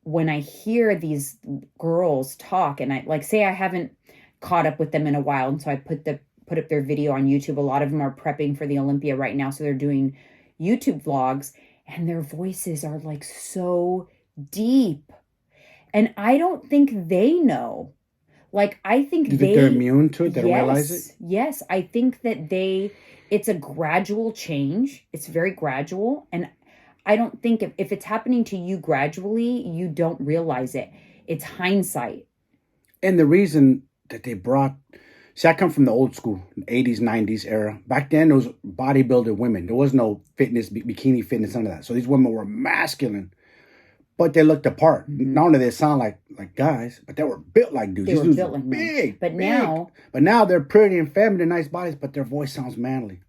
when I hear these girls talk and I say I haven't caught up with them in a while. And so I put the put up their video on YouTube. A lot of them are prepping for the Olympia right now. So they're doing YouTube vlogs and their voices are like so deep. And I don't think they know. Like, I think You think they're immune to it? They don't realize it? Yes. I think that it's a gradual change. It's very gradual. And I don't think if it's happening to you gradually, you don't realize it. It's hindsight. And the reason that they brought... See, I come from the old school, 80s, 90s era. Back then, there was bodybuilder women. There was no fitness, bikini fitness, none of that. So these women were masculine, but they looked apart. Mm-hmm. Not only did they sound like guys, but they were built like dudes. They These were dudes built were like big, men. But now they're pretty and feminine, nice bodies, but their voice sounds manly.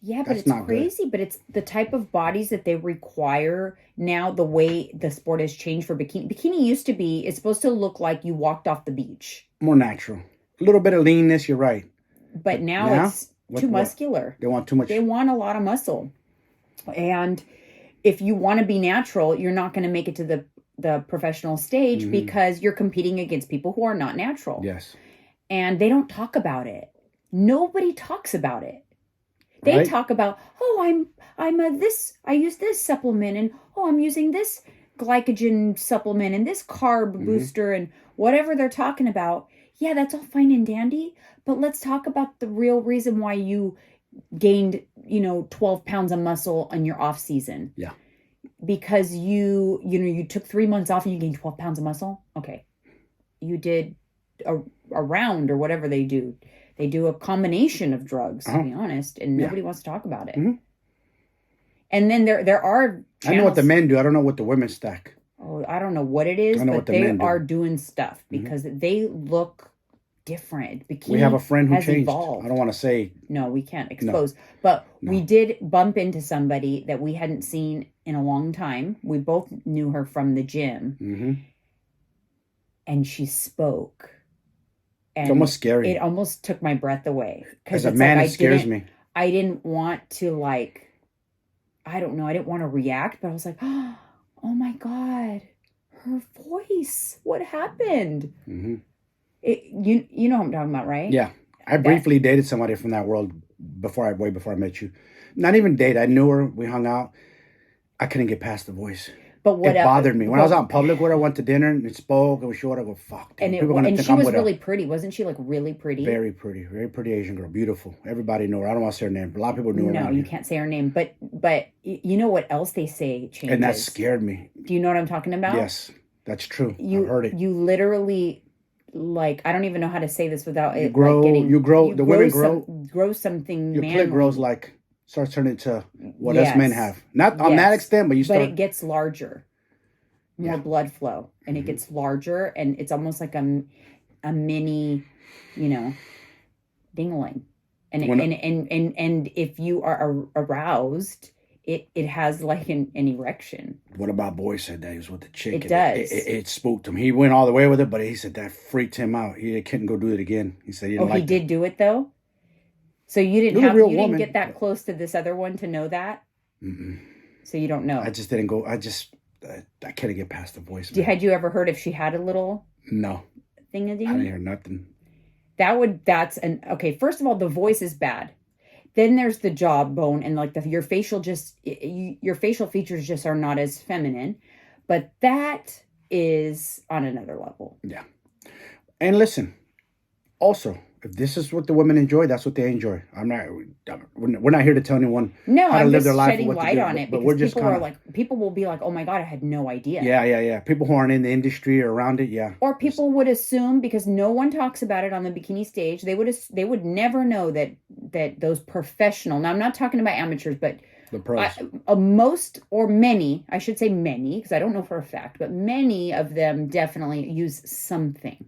Yeah, but it's crazy. But it's the type of bodies that they require now, the way the sport has changed for bikini. Bikini used to be, it's supposed to look like you walked off the beach. More natural. A little bit of leanness, you're right. But now it's too muscular. They want too much. They want a lot of muscle. And if you want to be natural, you're not going to make it to the professional stage because you're competing against people who are not natural. Yes. And they don't talk about it. Nobody talks about it. They talk about, oh, I use this supplement, and oh, I'm using this glycogen supplement and this carb booster and whatever they're talking about. Yeah, that's all fine and dandy, but let's talk about the real reason why you gained, 12 pounds of muscle on your off season. Yeah. Because you took 3 months off and you gained 12 pounds of muscle. Okay. You did a round or whatever they do. They do a combination of drugs, to be honest, and nobody wants to talk about it. Mm-hmm. And then there are channels. I know what the men do. I don't know what the women stack. Oh, I don't know what it is, but they are doing stuff because they look different. Bikini we have a friend who changed. Evolved. I don't want to say. No, we can't expose. But we did bump into somebody that we hadn't seen in a long time. We both knew her from the gym. Mm-hmm. And she spoke. And it's almost scary. It almost took my breath away. As a man, it scares me. I didn't want to I don't know. I didn't want to react, but I was like, oh my God, her voice. What happened? Mm-hmm. You know what I'm talking about, right? Yeah. I briefly dated somebody from that world way before I met you. Not even date. I knew her. We hung out. I couldn't get past the voice. But what it bothered me. When I was out in public with her, I went to dinner and spoke and she would go, fuck. And she was really pretty. Wasn't she really pretty? Very pretty. Very pretty Asian girl. Beautiful. Everybody knew her. I don't want to say her name, but a lot of people knew her. No, you can't say her name. But you know what else they say changes? And that scared me. Do you know what I'm talking about? Yes, that's true. I've heard it. You literally, I don't even know how to say this without it. Women grow. Grow something your manly. Clit grows starts turning into what us men have. Not on that extent, but But it gets larger. More blood flow, and it gets larger, and it's almost like a mini, dingling, and if you are aroused, it has like an erection. What about boy said that he was with the chick? It does. It spooked him. He went all the way with it, but he said that freaked him out. He couldn't go do it again. He said he didn't like it. He did do it though. So you didn't get that close to this other one to know that. Mm-mm. So you don't know. I just didn't go. I couldn't get past the voice. Had you ever heard if she had a little? No. Thing of I didn't hear nothing. Okay. First of all, the voice is bad. Then there's the jawbone and your facial your facial features just are not as feminine, but that is on another level. Yeah. And listen, also, if this is what the women enjoy, that's what they enjoy. We're not here to tell anyone how to live their life. No, I'm just shedding light on it because people will be like, oh my God, I had no idea. Yeah. People who aren't in the industry or around it, yeah. Or people would assume, because no one talks about it on the bikini stage, they would never know that those professional, now I'm not talking about amateurs, but the pros. Many, I should say many, because I don't know for a fact, but many of them definitely use something.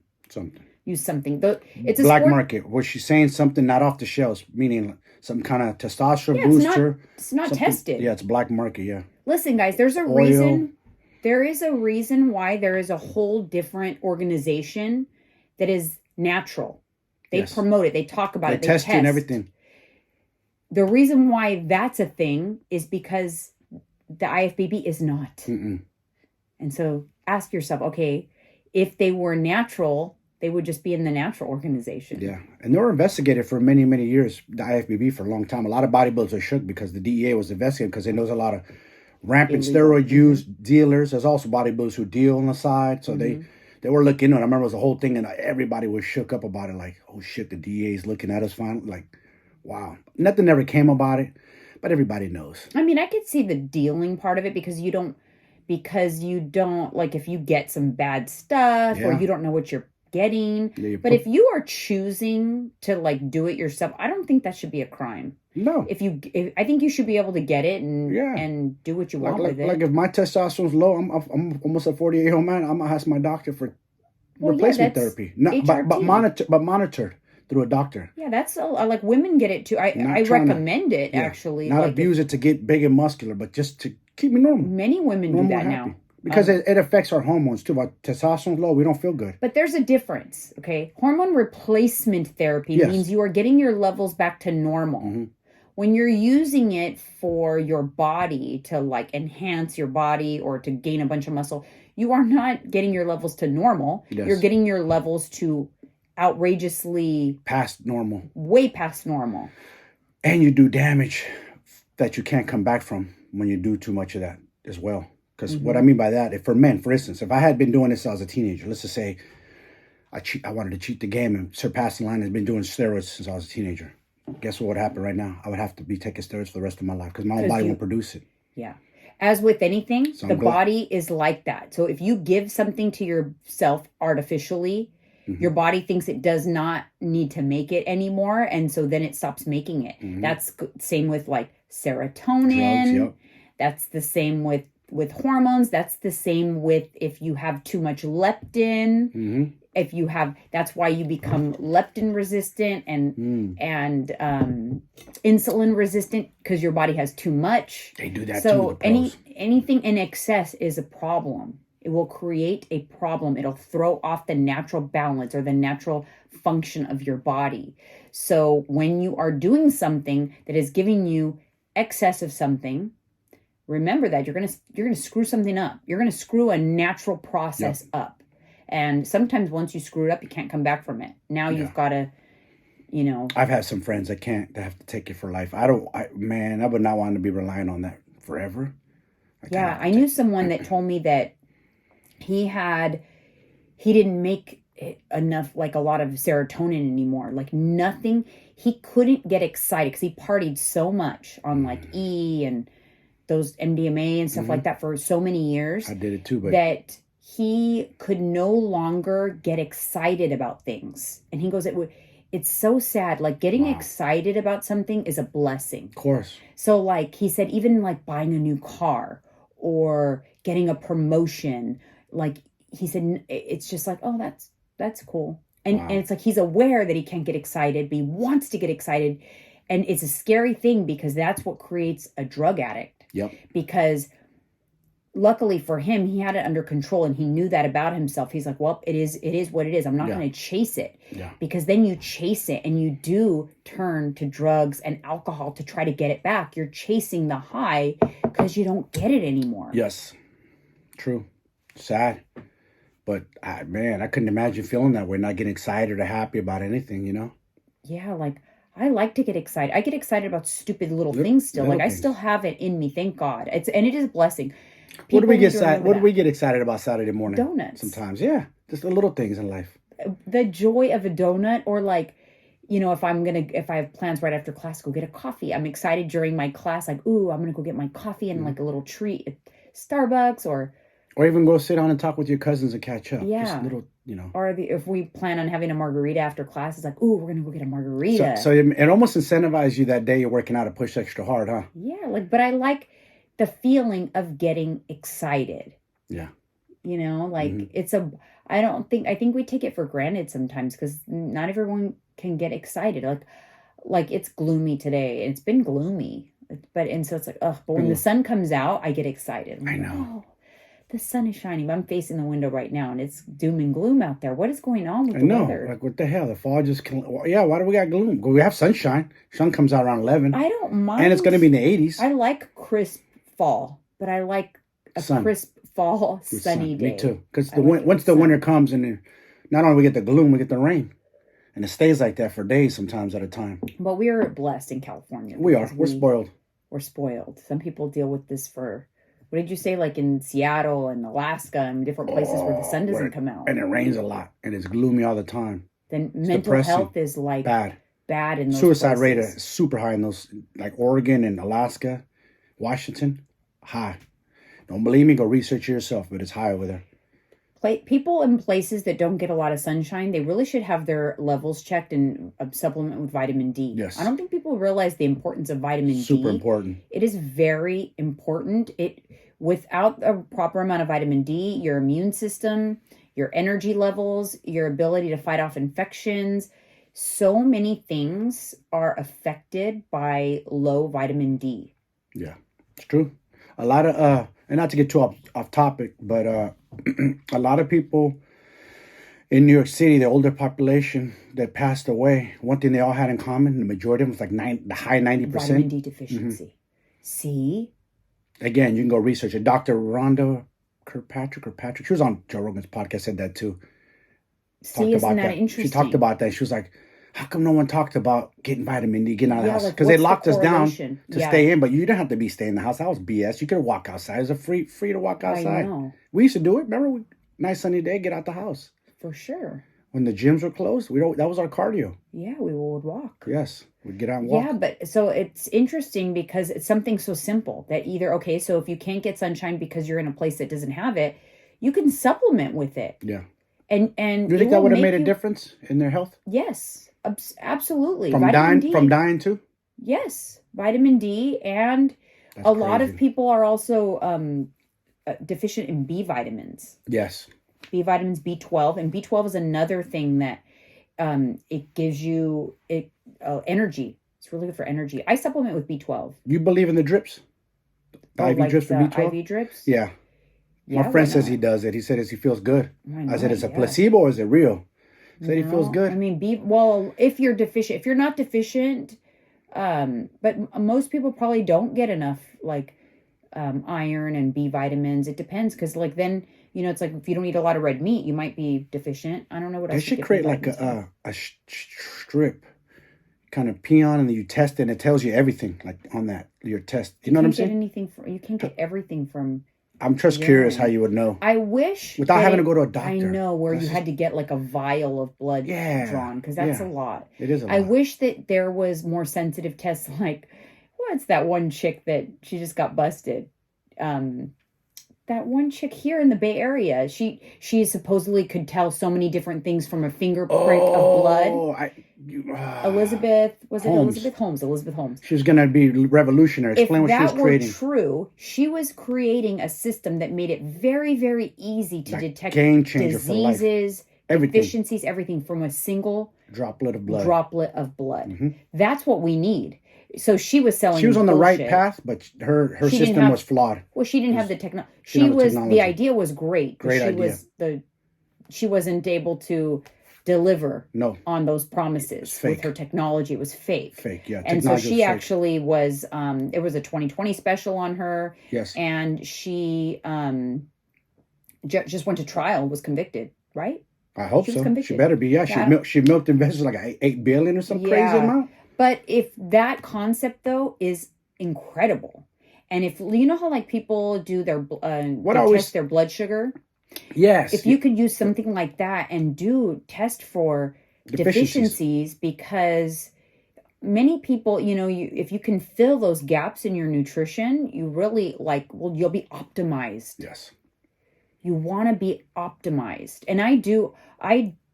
Use something. It's a black sport. Market. Was she saying something not off the shelves, meaning some kind of testosterone booster? It's not tested. Yeah, it's black market. Yeah. Listen, guys, there's a reason. There is a reason why there is a whole different organization that is natural. They promote it. They talk about it. They test and everything. The reason why that's a thing is because the IFBB is not. Mm-mm. And so ask yourself, okay, if they were natural, they would just be in the natural organization. Yeah, and they were investigated for many, many years, the IFBB, for a long time. A lot of bodybuilders are shook because the DEA was investigating because they know there's a lot of rampant Illegal. steroid use, dealers. There's also bodybuilders who deal on the side. So they were looking into it. I remember it was a whole thing and everybody was shook up about it. Like, oh shit, the DEA is looking at us finally. Like, wow. Nothing ever came about it, but everybody knows. I mean, I could see the dealing part of it because you don't, like, if you get some bad stuff or you don't know what you're getting. Yeah, but if you are choosing to, like, do it yourself, I don't think that should be a crime. No. I think you should be able to get it and do what you want with it. Like if my testosterone's low, I'm almost a 48-year-old man. I'm gonna ask my doctor for replacement therapy. But monitored through a doctor. Yeah, that's like women get it too. I recommend it actually. Not abuse it to get big and muscular, but just to keep me normal. Many women do that now. Because it affects our hormones too. But testosterone's low, we don't feel good. But there's a difference, okay? Hormone replacement therapy means you are getting your levels back to normal. Mm-hmm. When you're using it for your body to, like, enhance your body or to gain a bunch of muscle, you are not getting your levels to normal. Yes. You're getting your levels to outrageously past normal. Way past normal. And you do damage that you can't come back from when you do too much of that as well. Because what I mean by that, if for men, for instance, if I had been doing this since I was a teenager, let's just say I wanted to cheat the game and surpass the line, and been doing steroids since I was a teenager. Guess what would happen right now? I would have to be taking steroids for the rest of my life because my own body won't produce it. Yeah. As with anything, the body is like that. So if you give something to yourself artificially, your body thinks it does not need to make it anymore. And so then it stops making it. That's same with, like, serotonin. Drugs, That's the same with hormones. That's the same with if you have too much leptin. If you have, that's why you become leptin resistant and insulin resistant, because your body has too much. They do that too. So anything in excess is a problem. It will create a problem. It'll throw off the natural balance or the natural function of your body. So when you are doing something that is giving you excess of something, remember that you're gonna screw something up. You're gonna screw a natural process up. And sometimes once you screw it up, you can't come back from it. Now you've got to, I've had some friends that can't. They have to take it for life. I would not want to be relying on that forever. I knew someone that told me that he didn't make enough, like, a lot of serotonin anymore. Like, nothing. He couldn't get excited because he partied so much on, like, E and those MDMA and stuff like that for so many years. I did it too, but that he could no longer get excited about things. And he goes, it's so sad. Like, getting excited about something is a blessing. Of course. So, like, he said, even, like, buying a new car or getting a promotion, like, he said, it's just like, oh, that's cool. And it's like, he's aware that he can't get excited, but he wants to get excited. And it's a scary thing because that's what creates a drug addict. Yep. Because luckily for him, he had it under control and he knew that about himself. He's like, well, it is what it is. I'm not going to chase it. Yeah. Because then you chase it and you do turn to drugs and alcohol to try to get it back. You're chasing the high because you don't get it anymore. Yes. True. Sad. But I couldn't imagine feeling that way, not getting excited or happy about anything, Yeah, like, I like to get excited. I get excited about stupid little things still. Like, I still have it in me, thank God. It is a blessing. What do we get excited about Saturday morning? Donuts. Sometimes, yeah. Just the little things in life. The joy of a donut, or, like, if I have plans right after class, go get a coffee. I'm excited during my class, like, ooh, I'm gonna go get my coffee and like a little treat at Starbucks, or even go sit down and talk with your cousins and catch up. Yeah. Just little, Or if we plan on having a margarita after class, it's like, ooh, we're gonna go get a margarita. So it almost incentivizes you that day you're working out to push extra hard, huh? Yeah, but I like the feeling of getting excited. Yeah. I think we take it for granted sometimes because not everyone can get excited. Like it's gloomy today. It's been gloomy. But so it's like, ugh, but when the sun comes out, I get excited. I know. Oh, the sun is shining. But I'm facing the window right now and it's doom and gloom out there. What is going on with the weather? Like, what the hell? The fall just, why do we got gloom? Well, we have sunshine. Sun comes out around 11. I don't mind. And it's going to be in the 80s. I like crisp fall, but I like a crisp fall sunny day. Me too. Because once the winter comes and Not only we get the gloom, we get the rain. And it stays like that for days sometimes at a time. But we are blessed in California. We are. because We're spoiled. We're spoiled. Some people deal with this for, what did you say, like in Seattle and Alaska and different places where the sun doesn't come out. And it rains a lot. And it's gloomy all the time. Then It's mental depressing. health is like Bad. in those Suicide rate places. is super high in those, like Oregon and Alaska, Washington, high. Don't believe me? Go research it yourself, but it's high over there. People in places that don't get a lot of sunshine, they really should have their levels checked and supplement with vitamin D. Yes. I don't think people realize the importance of vitamin D. Super important. It is very important. Without a proper amount of vitamin D, your immune system, your energy levels, your ability to fight off infections, so many things are affected by low vitamin D. Yeah, it's true. A lot of, and not to get too off topic, but a lot of people in New York City, the older population that passed away, one thing they all had in common, the majority of them was like the high 90%. Vitamin D deficiency. See? Again, you can go research it. Dr. Rhonda Kirkpatrick, she was on Joe Rogan's podcast, said that too. See, isn't that interesting? She talked about that. She was like, how come no one talked about getting vitamin D, getting out of the house? like, Because they what's the locked us down correlation? to stay in, but you didn't have to be staying in the house. That was BS. You could walk outside. It was free to walk outside. I know. We used to do it. Remember, nice sunny day, get out the house. For sure. When the gyms were closed, that was our cardio. Yeah, we would walk. Yes, we'd get out and walk. Yeah, but so it's interesting because it's something so simple that so if you can't get sunshine because you're in a place that doesn't have it, you can supplement with it. Yeah. And you think that would have made a difference in their health? Yes, absolutely. From dying too? Yes, vitamin D, and That's a lot of crazy. people are also deficient in B vitamins. Yes. B vitamins, B12, and B12 is another thing that it gives you energy. It's really good for energy. I supplement with B12. You believe in the drips? The IV drips for B12? IV drips? Yeah. My Yeah, friend why says not? he does it. He said he feels good. I said, not? is it Yeah. placebo or is it real? He said he feels No, good. I mean, if you're deficient, if you're not deficient, but most people probably don't get enough like iron and B vitamins. It depends because like then, it's like if you don't eat a lot of red meat, you might be deficient. I don't know what else. They should create like a strip, kind of pee on, and then you test it and it tells you everything like on that, your test. You know what I'm saying? You can't get everything from. I'm just curious how you would know. I wish without having to go to a doctor. I know where you had to get like a vial of blood drawn because that's a lot. It is a lot. I wish that there was more sensitive tests like what's that one chick that she just got busted? That one chick here in the Bay Area. She supposedly could tell so many different things from a fingerprint of blood. Elizabeth Holmes. Elizabeth Holmes. She was going to be revolutionary. Explain what she was creating. If that were true, she was creating a system that made it very, very easy to detect game changer diseases, everything. deficiencies, everything from a single droplet of blood. Mm-hmm. That's what we need. So she was selling. She was on the bullshit. right path, but her system was flawed. Well, she didn't have the technology. technology. The idea was great. Great idea. She wasn't able to deliver on those promises with her technology. It was fake. Fake, yeah. And so she actually was. It was a 2020 special on her. Yes. And she just went to trial, was convicted, right? I hope so. She better be. Yeah. She milked investors like $8 billion or some crazy amount. But if that concept though is incredible, and if you know how like people do their test their blood sugar, yes. If you could use something like that and test for deficiencies, because many people, if you can fill those gaps in your nutrition, you really you'll be optimized. Yes. You want to be optimized, and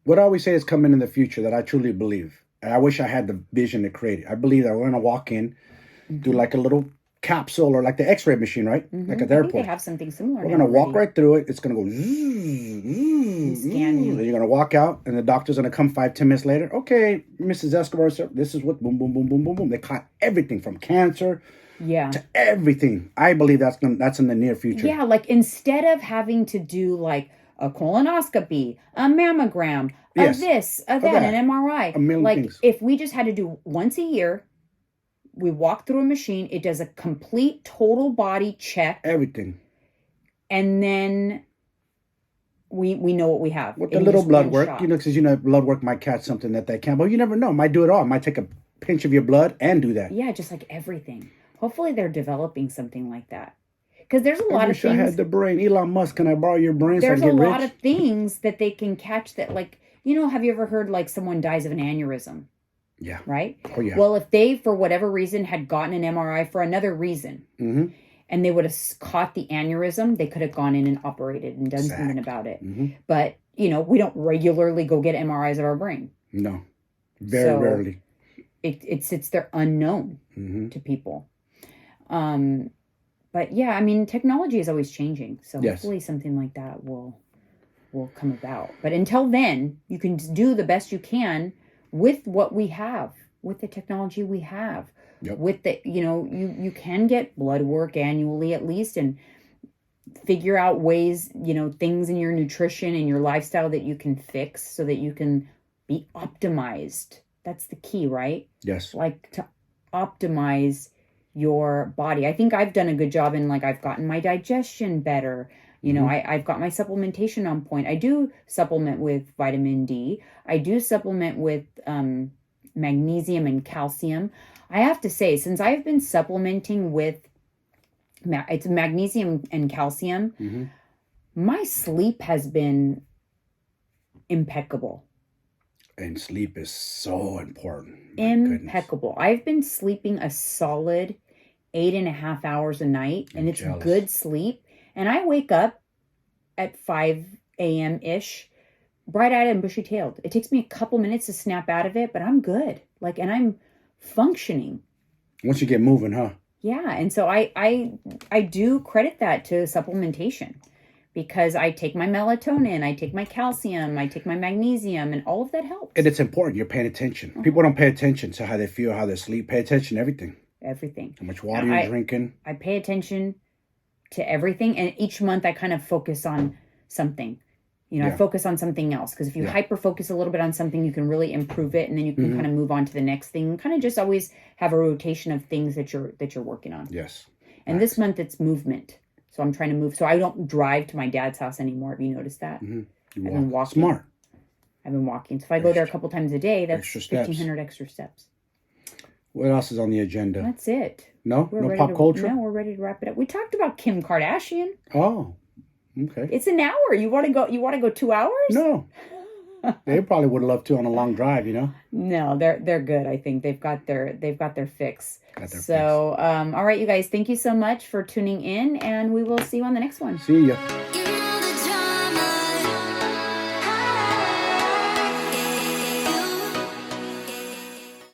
what I always say is coming in the future that I truly believe. And I wish I had the vision to create it. I believe that we're going to walk in, do like a little capsule or like the X-ray machine, right? Like at the airport. They have something similar. We're going to walk right through it. It's going to go zzz, scan you. Then you're going to walk out and the doctor's going to come 5-10 minutes later. Okay, Mrs. Escobar, sir, this is what boom, boom, boom, boom, boom, boom. They caught everything from cancer to everything. I believe that's in the near future. Yeah, like instead of having to do like a colonoscopy, a mammogram, this, that, an MRI. A million things. If we just had to do once a year, we walk through a machine, it does a complete total body check. Everything. And then we know what we have. With in the little just blood one work, shot. because blood work might catch something that they can't. But you never know. Might do it all. Might take a pinch of your blood and do that. Yeah, just like everything. Hopefully they're developing something like that. Because there's a I lot of wish I things. had the brain. Elon Musk, can I borrow your brain so I There's can a get lot rich? of things that they can catch that, like, you know, have you ever heard like someone dies of an aneurysm? Yeah. Right? Oh, yeah. Well, if they, for whatever reason, had gotten an MRI for another reason, Mm-hmm. and they would have caught the aneurysm, they could have gone in and operated and done something about it. Mm-hmm. But, you know, we don't regularly go get MRIs of our brain. No. Very rarely. It sits there unknown Mm-hmm. to people. But yeah, I mean, technology is always changing. So Yes. hopefully something like that will come about. But until then, you can do the best you can with what we have, with the technology we have. Yep. With the, you know, you can get blood work annually at least, and figure out ways, you know, things in your nutrition and your lifestyle that you can fix so that you can be optimized. That's the key, right? Yes. Like to optimize your body. I think I've done a good job in, like, I've gotten my digestion better. You know, I've got my supplementation on point. I do supplement with vitamin D. I do supplement with magnesium and calcium. I have to say, since I've been supplementing with it's magnesium and calcium, my sleep has been impeccable. And sleep is so important. My goodness. Impeccable. I've been sleeping a solid 8.5 hours a night, and it's jealous. good sleep. And I wake up at 5 a.m. ish, bright-eyed and bushy-tailed. It takes me a couple minutes to snap out of it, but I'm good. Like, and I'm functioning. Once you get moving, huh? Yeah, and so I do credit that to supplementation, because I take my melatonin, I take my calcium, I take my magnesium, and all of that helps. And it's important. You're paying attention. People don't pay attention to how they feel, how they sleep. Pay attention to everything. Everything. How much water you're drinking. I pay attention to everything, and each month I kind of focus on something. You know, I focus on something else, because if you hyper focus a little bit on something, you can really improve it, and then you can kind of move on to the next thing. Kind of just always have a rotation of things that you're working on. Yes. And this month it's movement. So I'm trying to move. So I don't drive to my dad's house anymore. Have you noticed that? Mm-hmm. I've been walking. Smart. I've been walking. So if I go there a couple times a day, that's extra steps. 1,500 extra steps. What else is on the agenda? That's it. No? We're No ready pop culture? No, we're ready to wrap it up. We talked about Kim Kardashian. Oh, okay. It's an hour. You want to go 2 hours? No. They probably would love to on a long drive, you know? No, they're good. I think they've got their fix. Got their all right, you guys, thank you so much for tuning in, and we will see you on the next one. See ya. You